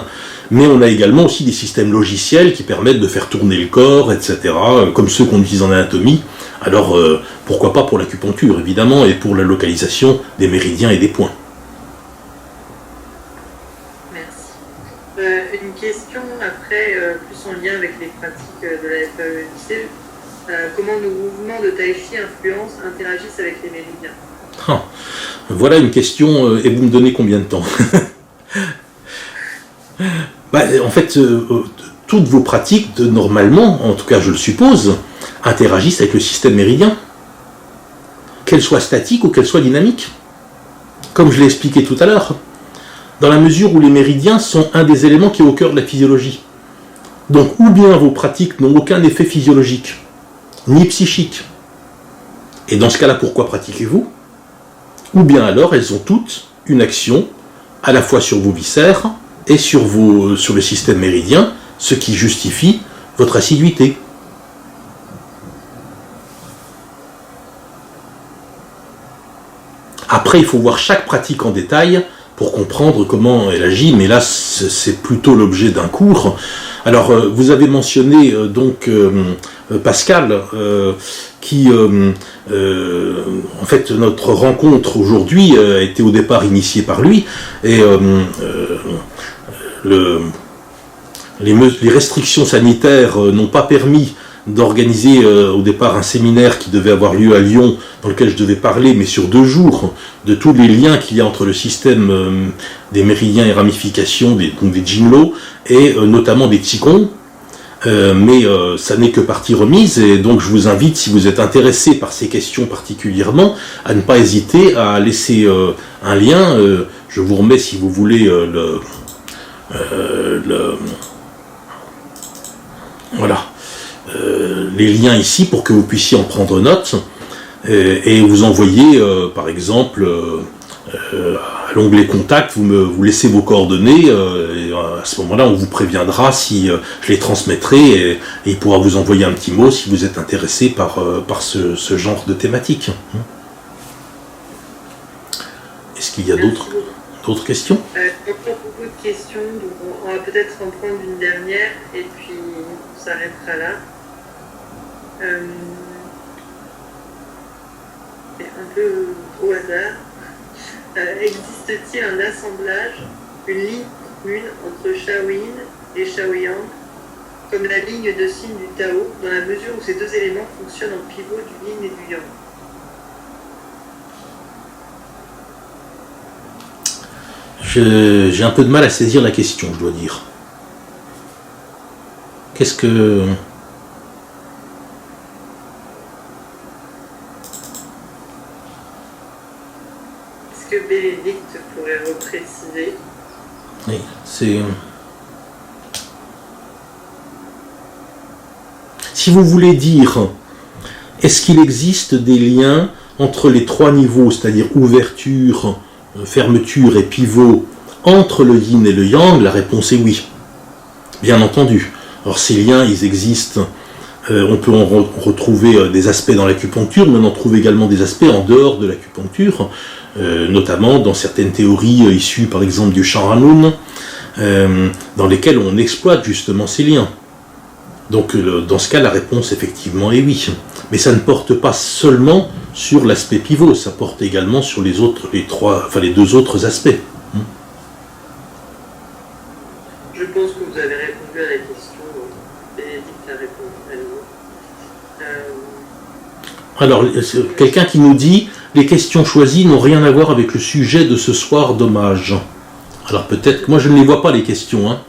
Mais on a également aussi des systèmes logiciels qui permettent de faire tourner le corps, etc., comme ceux qu'on utilise en anatomie. Alors, pourquoi pas pour l'acupuncture, évidemment, et pour la localisation des méridiens et des points. Merci. Une question, après, plus en lien avec les pratiques de la FAEIC. Comment nos mouvements de tai chi influencent, interagissent avec les méridiens? Voilà une question, et vous me donnez combien de temps? En fait, toutes vos pratiques, normalement, en tout cas je le suppose, interagissent avec le système méridien. qu'elle soit statique ou qu'elle soit dynamique. Comme je l'ai expliqué tout à l'heure, dans la mesure où les méridiens sont un des éléments qui est au cœur de la physiologie. Donc, ou bien vos pratiques n'ont aucun effet physiologique, ni psychique. Et dans ce cas-là, pourquoi pratiquez-vous? Ou bien alors, elles ont toutes une action, à la fois sur vos viscères et sur le système méridien, ce qui justifie votre assiduité. Après, il faut voir chaque pratique en détail pour comprendre comment elle agit, mais là, c'est plutôt l'objet d'un cours. Alors, vous avez mentionné Pascal, qui, en fait, notre rencontre aujourd'hui a été au départ initiée par lui, et les restrictions sanitaires n'ont pas permis d'organiser au départ un séminaire qui devait avoir lieu à Lyon, dans lequel je devais parler, mais sur 2 jours, de tous les liens qu'il y a entre le système des méridiens et ramifications, des Jinlo, et notamment des Qigong. Mais ça n'est que partie remise, et donc je vous invite, si vous êtes intéressé par ces questions particulièrement, à ne pas hésiter à laisser un lien. Je vous remets, si vous voulez, voilà. Les liens ici pour que vous puissiez en prendre note et vous envoyer par exemple à l'onglet contact, vous laissez vos coordonnées et à ce moment-là on vous préviendra si je les transmettrai et il pourra vous envoyer un petit mot si vous êtes intéressé par ce genre de thématique. Est-ce qu'il y a d'autres questions? Encore beaucoup de questions, donc on va peut-être en prendre une dernière et puis on s'arrêtera là. Un peu au hasard, existe-t-il un assemblage, une ligne commune entre Shaoyin et Shaoyang, comme la ligne de signe du Tao, dans la mesure où ces 2 éléments fonctionnent en pivot du yin et du yang? J'ai un peu de mal à saisir la question, je dois dire. Qu'est-ce que... Est-ce que Bénédicte pourrait repréciser? Oui, c'est... Si vous voulez dire, est-ce qu'il existe des liens entre les 3 niveaux, c'est-à-dire ouverture, fermeture et pivot, entre le yin et le yang, la réponse est oui. Bien entendu. Alors ces liens, ils existent. On peut en retrouver des aspects dans l'acupuncture, mais on en trouve également des aspects en dehors de l'acupuncture, notamment dans certaines théories issues par exemple du Sharanun, dans lesquelles on exploite justement ces liens. Donc dans ce cas, la réponse effectivement est oui. Mais ça ne porte pas seulement sur l'aspect pivot, ça porte également sur les 2 autres aspects. Je pense que vous avez répondu à la question. Bénédicte a répondu à nous. Alors, quelqu'un qui nous dit « Les questions choisies n'ont rien à voir avec le sujet de ce soir, dommage ». Alors peut-être que moi je ne les vois pas les questions. Hein.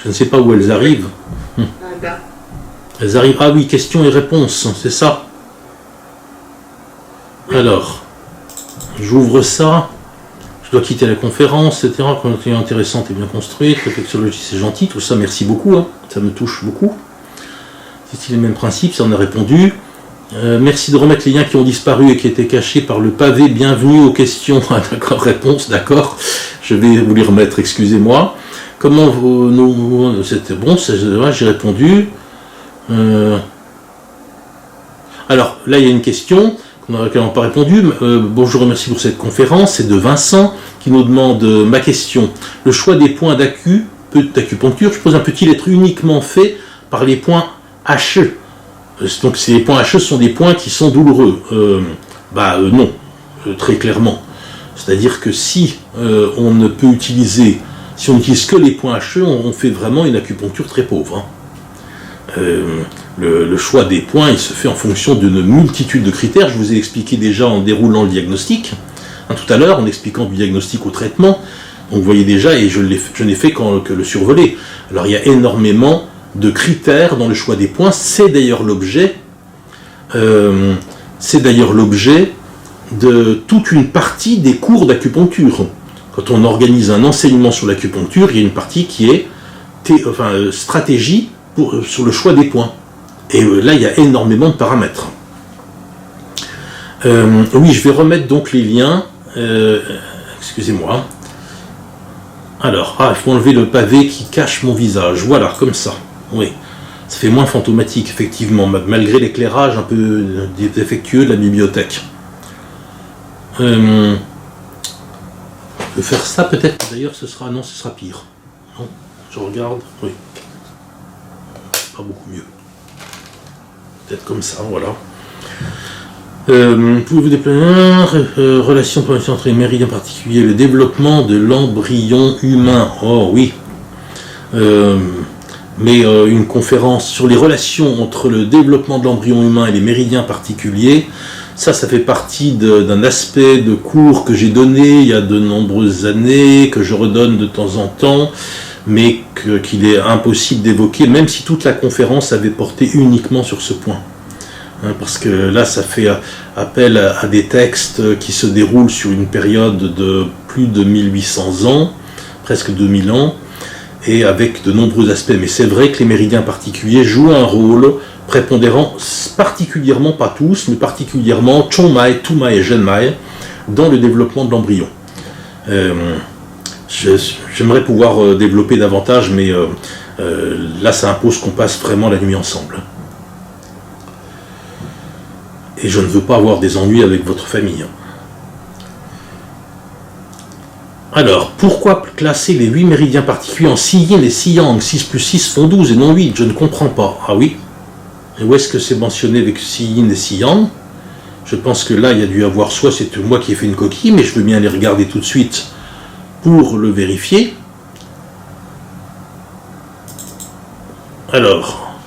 Je ne sais pas où elles arrivent. En bas. Elles arrivent. Ah oui, questions et réponses, c'est ça. Alors, j'ouvre ça. Je dois quitter la conférence, etc. Connexion intéressante et bien construite. Réflexologie, c'est gentil. Tout ça, merci beaucoup. Hein. Ça me touche beaucoup. C'est les mêmes principes, ça en a répondu. Merci de remettre les liens qui ont disparu et qui étaient cachés par le pavé. Bienvenue aux questions. Ah, d'accord, réponse, d'accord. Je vais vous les remettre, excusez-moi. Comment vous... C'était bon, j'ai répondu. Alors, là, il y a une question à laquelle on n'a pas répondu. Bonjour et merci pour cette conférence. C'est de Vincent qui nous demande ma question. Le choix des points d'acupuncture, je pose un petit lettre uniquement fait par les points HE. Donc, ces points HE sont des points qui sont douloureux. Non, très clairement. C'est-à-dire que si on ne peut utiliser, si on n'utilise que les points HE, on fait vraiment une acupuncture très pauvre. Hein. Le choix des points, il se fait en fonction d'une multitude de critères. Je vous ai expliqué déjà en déroulant le diagnostic, hein, tout à l'heure, en expliquant du diagnostic au traitement. Donc vous voyez déjà, et je n'ai fait que le survoler. Alors il y a énormément de critères dans le choix des points. C'est d'ailleurs l'objet C'est d'ailleurs l'objet de toute une partie des cours d'acupuncture. Quand on organise un enseignement sur l'acupuncture, il y a une partie qui est stratégie sur le choix des points. Et là, il y a énormément de paramètres. Oui, je vais remettre donc les liens. Excusez-moi. Alors, il faut enlever le pavé qui cache mon visage. Voilà, comme ça. Oui, ça fait moins fantomatique, effectivement, malgré l'éclairage un peu défectueux de la bibliothèque. Je vais faire ça peut-être, d'ailleurs ce sera pire. Non, je regarde, oui. Pas beaucoup mieux. Peut-être comme ça, voilà. Pouvez-vous déployer relation entre les méridiens particuliers, le développement de l'embryon humain. Oh oui. Mais une conférence sur les relations entre le développement de l'embryon humain et les méridiens particuliers, ça fait partie d'un aspect de cours que j'ai donné il y a de nombreuses années, que je redonne de temps en temps, mais qu'il est impossible d'évoquer, même si toute la conférence avait porté uniquement sur ce point. Parce que là, ça fait appel à des textes qui se déroulent sur une période de plus de 1800 ans, presque 2000 ans, et avec de nombreux aspects. Mais c'est vrai que les méridiens particuliers jouent un rôle prépondérant, particulièrement, pas tous, mais particulièrement Chongmai, Tumai et Zhenmai, dans le développement de l'embryon. J'aimerais pouvoir développer davantage, mais là, ça impose qu'on passe vraiment la nuit ensemble. Et je ne veux pas avoir des ennuis avec votre famille. Alors, pourquoi classer les 8 méridiens particuliers en 6 yin et 6 yang? 6 plus 6 font 12 et non 8, je ne comprends pas. Ah oui? Et où est-ce que c'est mentionné avec 6 yin et 6 yang? Je pense que là, il y a dû avoir, soit c'est moi qui ai fait une coquille, mais je veux bien les regarder tout de suite pour le vérifier. Alors...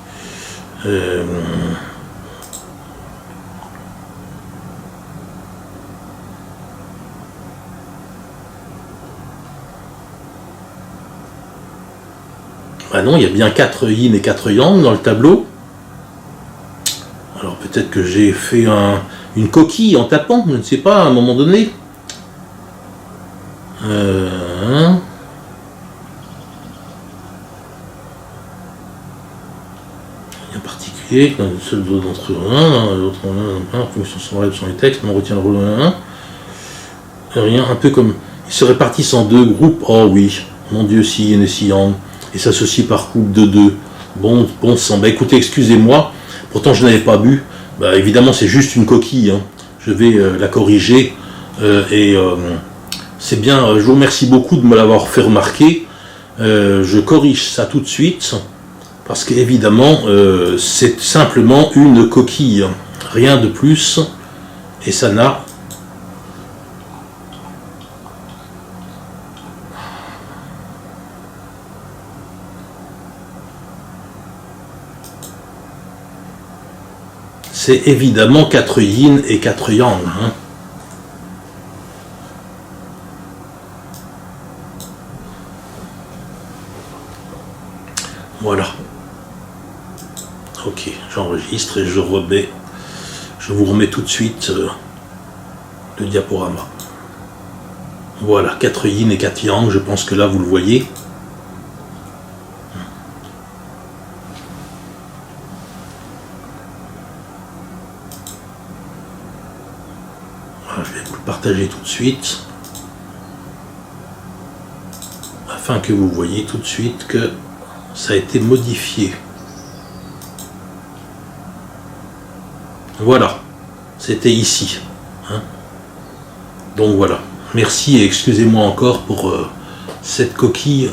Ah non, il y a bien 4 yin et 4 yang dans le tableau. Alors peut-être que j'ai fait une coquille en tapant, je ne sais pas, à un moment donné. En particulier, seul d'entre eux, l'autre, en fonction sur les textes, on retient le rôle rien, un peu comme... Ils se répartissent en 2 groupes. Oh oui, mon Dieu, si yin et si yang. Et s'associe par couple de 2. Bon sang. Bah écoutez, excusez-moi, pourtant je n'avais pas bu. Bah évidemment, c'est juste une coquille. Hein. Je vais la corriger. C'est bien, je vous remercie beaucoup de me l'avoir fait remarquer. Je corrige ça tout de suite. Parce qu'évidemment, c'est simplement une coquille. Rien de plus. Et ça n'a... C'est évidemment 4 yin et 4 yang. Hein. Voilà. Ok, j'enregistre et je vous remets tout de suite le diaporama. Voilà, 4 yin et 4 yang, je pense que là vous le voyez. Je vais vous le partager tout de suite afin que vous voyez tout de suite que ça a été modifié. Voilà, c'était ici. Hein. Donc voilà, merci et excusez-moi encore pour cette coquille.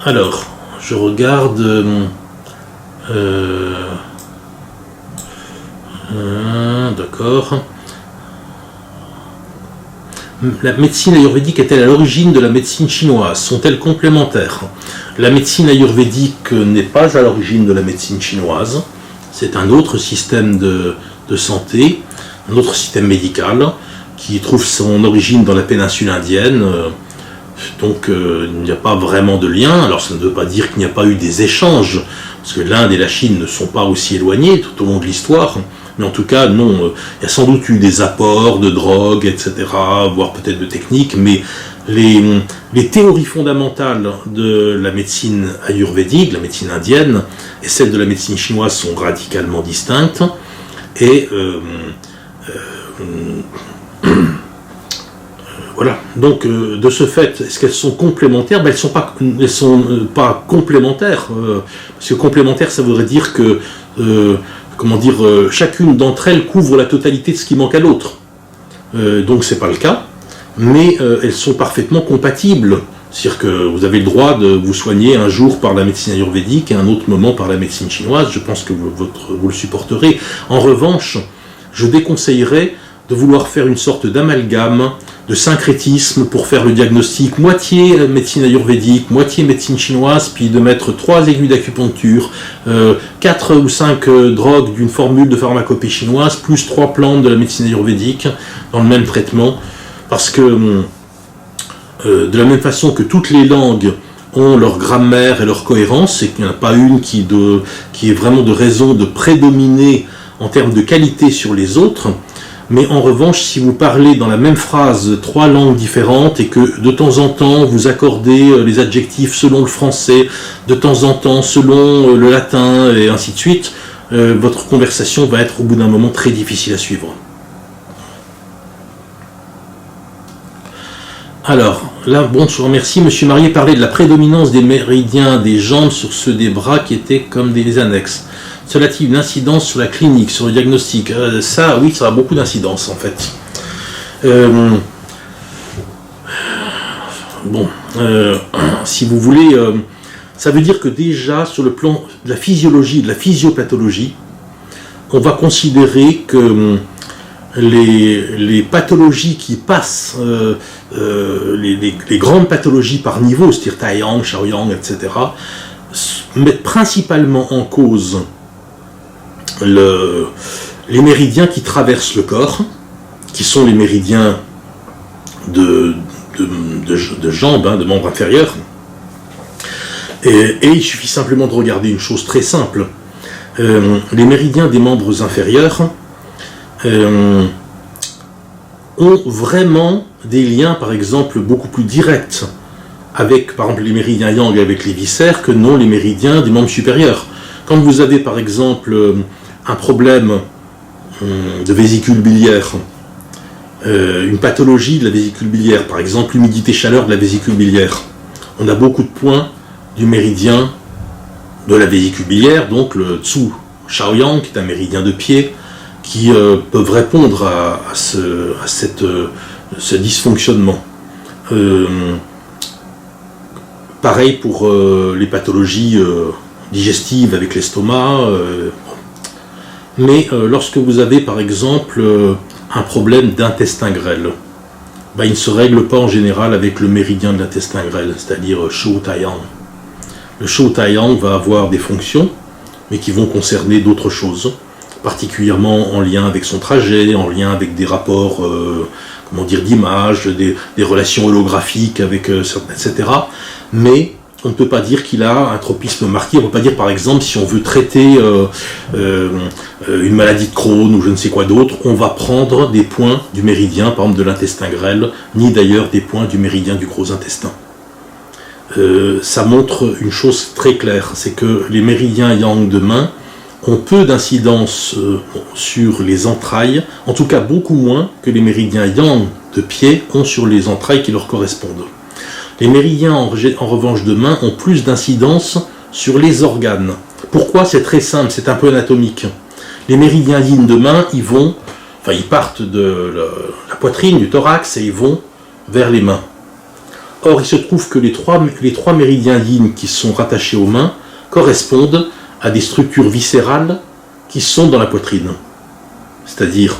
Alors, je regarde... D'accord. La médecine ayurvédique est-elle à l'origine de la médecine chinoise? Sont-elles complémentaires? La médecine ayurvédique n'est pas à l'origine de la médecine chinoise. C'est un autre système de santé, un autre système médical qui trouve son origine dans la péninsule indienne. Donc il n'y a pas vraiment de lien. Alors ça ne veut pas dire qu'il n'y a pas eu des échanges parce que l'Inde et la Chine ne sont pas aussi éloignés tout au long de l'histoire, mais en tout cas, non, il y a sans doute eu des apports de drogue, etc., voire peut-être de techniques, mais les théories fondamentales de la médecine ayurvédique, la médecine indienne, et celles de la médecine chinoise sont radicalement distinctes, et voilà. Donc, de ce fait, est-ce qu'elles sont complémentaires? Elles ne sont pas complémentaires, parce que complémentaire, ça voudrait dire que chacune d'entre elles couvre la totalité de ce qui manque à l'autre. Donc c'est pas le cas, mais elles sont parfaitement compatibles. C'est-à-dire que vous avez le droit de vous soigner un jour par la médecine ayurvédique et un autre moment par la médecine chinoise. Je pense que vous le supporterez. En revanche, je déconseillerais de vouloir faire une sorte d'amalgame, de syncrétisme pour faire le diagnostic moitié médecine ayurvédique, moitié médecine chinoise, puis de mettre 3 aiguilles d'acupuncture, 4 ou 5 drogues d'une formule de pharmacopée chinoise, plus 3 plantes de la médecine ayurvédique dans le même traitement, parce que de la même façon que toutes les langues ont leur grammaire et leur cohérence, et qu'il n'y en a pas une qui est vraiment de raison de prédominer en termes de qualité sur les autres. Mais en revanche, si vous parlez dans la même phrase 3 langues différentes et que de temps en temps vous accordez les adjectifs selon le français, de temps en temps selon le latin et ainsi de suite, votre conversation va être au bout d'un moment très difficile à suivre. Alors, là, bon, je vous remercie. Monsieur Marié parlait de la prédominance des méridiens des jambes sur ceux des bras qui étaient comme des annexes. Cela a-t-il une incidence sur la clinique, sur le diagnostic? Ça, oui, ça a beaucoup d'incidence, en fait. Si vous voulez, ça veut dire que déjà, sur le plan de la physiologie, de la physiopathologie, on va considérer que les pathologies qui passent, les grandes pathologies par niveau, c'est-à-dire Taiyang, Shaoyang, etc., mettent principalement en cause les méridiens qui traversent le corps, qui sont les méridiens de jambes, de membres inférieurs. Et il suffit simplement de regarder une chose très simple. Les méridiens des membres inférieurs ont vraiment des liens, par exemple, beaucoup plus directs avec, par exemple, les méridiens yang avec les viscères que non les méridiens des membres supérieurs. Quand vous avez, par exemple, un problème de vésicule biliaire, une pathologie de la vésicule biliaire, par exemple l'humidité-chaleur de la vésicule biliaire, on a beaucoup de points du méridien de la vésicule biliaire, donc le Tsu Shaoyang, qui est un méridien de pied, qui peuvent répondre à ce dysfonctionnement. Pareil pour les pathologies digestives avec l'estomac. Mais lorsque vous avez par exemple un problème d'intestin grêle, il ne se règle pas en général avec le méridien de l'intestin grêle, c'est-à-dire Shou Taiyang. Le Shou Taiyang va avoir des fonctions, mais qui vont concerner d'autres choses, particulièrement en lien avec son trajet, en lien avec des rapports d'image, des relations holographiques, etc. Mais on ne peut pas dire qu'il a un tropisme marqué. On ne peut pas dire, par exemple, si on veut traiter une maladie de Crohn ou je ne sais quoi d'autre, on va prendre des points du méridien, par exemple de l'intestin grêle, ni d'ailleurs des points du méridien du gros intestin. Ça montre une chose très claire, c'est que les méridiens yang de main ont peu d'incidence sur les entrailles, en tout cas beaucoup moins que les méridiens yang de pied ont sur les entrailles qui leur correspondent. Les méridiens en revanche de main ont plus d'incidence sur les organes. Pourquoi? C'est très simple, c'est un peu anatomique. Les méridiens yin de main, ils partent de la poitrine, du thorax, et ils vont vers les mains. Or, il se trouve que les trois méridiens yin qui sont rattachés aux mains correspondent à des structures viscérales qui sont dans la poitrine, c'est-à-dire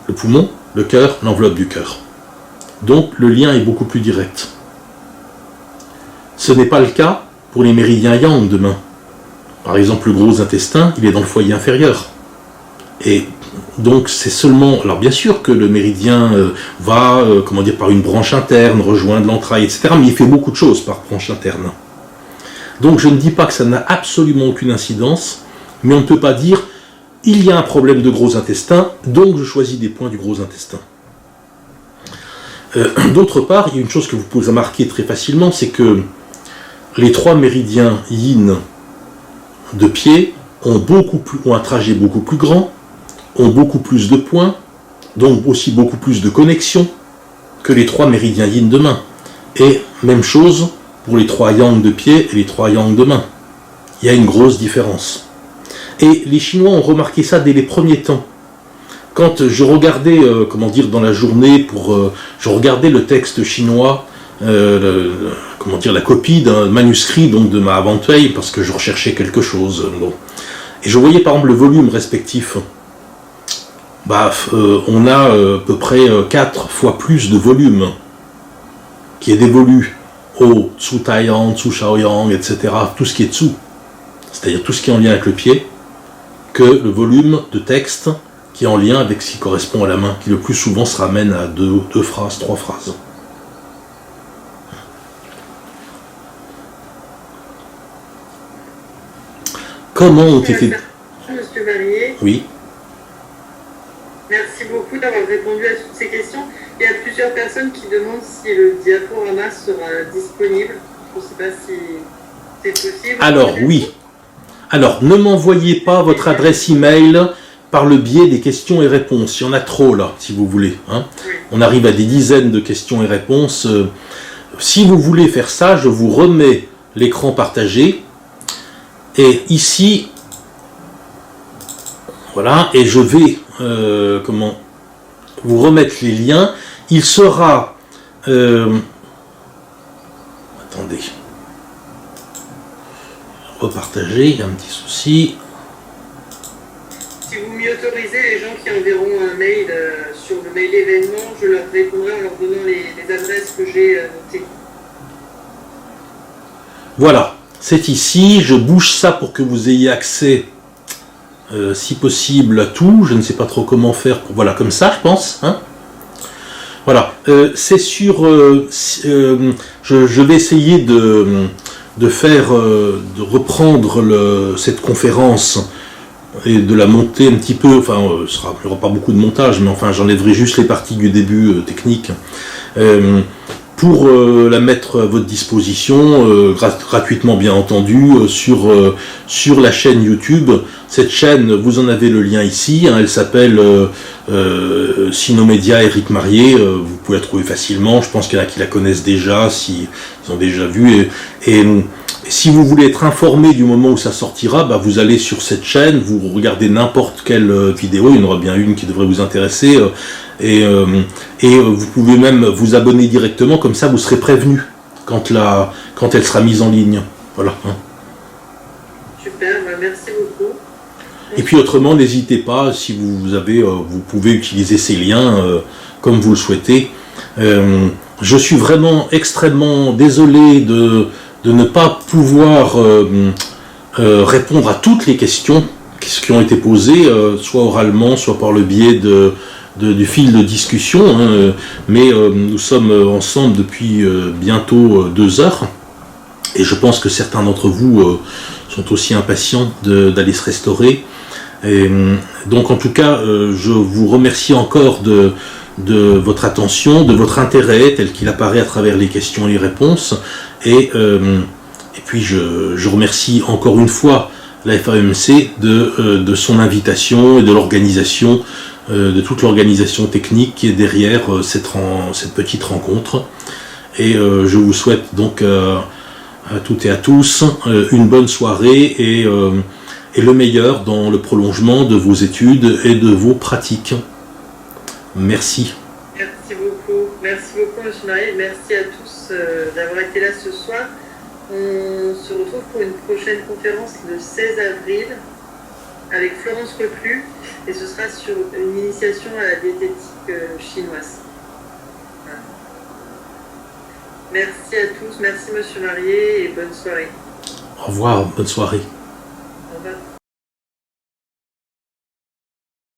le poumon, le cœur, l'enveloppe du cœur. Donc le lien est beaucoup plus direct. Ce n'est pas le cas pour les méridiens yang de main. Par exemple, le gros intestin, il est dans le foyer inférieur. Et donc c'est seulement... Alors bien sûr que le méridien va, par une branche interne, rejoindre l'entraille, etc. Mais il fait beaucoup de choses par branche interne. Donc je ne dis pas que ça n'a absolument aucune incidence, mais on ne peut pas dire il y a un problème de gros intestin, donc je choisis des points du gros intestin. D'autre part, il y a une chose que vous pouvez remarquer très facilement, c'est que les 3 méridiens yin de pied ont un trajet beaucoup plus grand, ont beaucoup plus de points, donc aussi beaucoup plus de connexions que les 3 méridiens yin de main. Et même chose pour les 3 yang de pied et les 3 yang de main. Il y a une grosse différence. Et les Chinois ont remarqué ça dès les premiers temps. Quand je regardais, dans la journée, je regardais le texte chinois, la copie d'un manuscrit donc, de Mahabharata, parce que je recherchais quelque chose. Et je voyais par exemple le volume respectif. On a à peu près 4 fois plus de volume qui est dévolu au Tsu Taiyang, Tsu Shaoyang, etc., tout ce qui est dessous, c'est-à-dire tout ce qui est en lien avec le pied, que le volume de texte qui est en lien avec ce qui correspond à la main, qui le plus souvent se ramène à 2 phrases, 3 phrases. Comment ont été... Monsieur Marié. Oui. Merci beaucoup d'avoir répondu à toutes ces questions. Il y a plusieurs personnes qui demandent si le diaporama sera disponible. Je ne sais pas si c'est possible. Alors, oui. Alors, ne m'envoyez pas votre adresse email par le biais des questions et réponses. Il y en a trop, là, si vous voulez. Hein. Oui. On arrive à des dizaines de questions et réponses. Si vous voulez faire ça, je vous remets l'écran partagé. Et ici, voilà, et je vais vous remettre les liens. Il sera... attendez. Repartager, il y a un petit souci. Si vous m'y autorisez, les gens qui enverront un mail sur le mail événement, je leur répondrai en leur donnant les adresses que j'ai notées. Voilà, c'est ici. Je bouge ça pour que vous ayez accès, si possible, à tout. Je ne sais pas trop comment faire. Voilà, comme ça, je pense. Hein. Voilà, c'est sur... je vais essayer de reprendre cette conférence et de la monter un petit peu, enfin, il n'y aura pas beaucoup de montage, mais enfin, j'enlèverai juste les parties du début techniques, pour la mettre à votre disposition, gratuitement bien entendu, sur la chaîne YouTube. Cette chaîne, vous en avez le lien ici, hein, elle s'appelle Sinomédia Éric Marié, vous pouvez la trouver facilement, je pense qu'il y en a qui la connaissent déjà, s'ils ont déjà vu, et si vous voulez être informé du moment où ça sortira, vous allez sur cette chaîne, vous regardez n'importe quelle vidéo, il y en aura bien une qui devrait vous intéresser, et vous pouvez même vous abonner directement, comme ça vous serez prévenu quand elle sera mise en ligne. Voilà. Hein. Super, merci beaucoup. Et puis autrement, n'hésitez pas, si vous pouvez utiliser ces liens comme vous le souhaitez. Je suis vraiment extrêmement désolé de ne pas pouvoir répondre à toutes les questions qui ont été posées, soit oralement, soit par le biais du fil de discussion, hein, mais nous sommes ensemble depuis bientôt 2 heures, et je pense que certains d'entre vous sont aussi impatients d'aller se restaurer. Et, donc en tout cas, je vous remercie encore de votre attention, de votre intérêt tel qu'il apparaît à travers les questions et les réponses, et puis je remercie encore une fois la FAEMC de son invitation et de l'organisation, de toute l'organisation technique qui est derrière cette petite rencontre. Et je vous souhaite donc à toutes et à tous une bonne soirée et le meilleur dans le prolongement de vos études et de vos pratiques. Merci. Merci beaucoup, M. Marié. Merci à tous d'avoir été là ce soir. On se retrouve pour une prochaine conférence le 16 avril avec Florence Reclus, et ce sera sur une initiation à la diététique chinoise. Voilà. Merci à tous, merci M. Marié et bonne soirée. Au revoir, bonne soirée. Au revoir.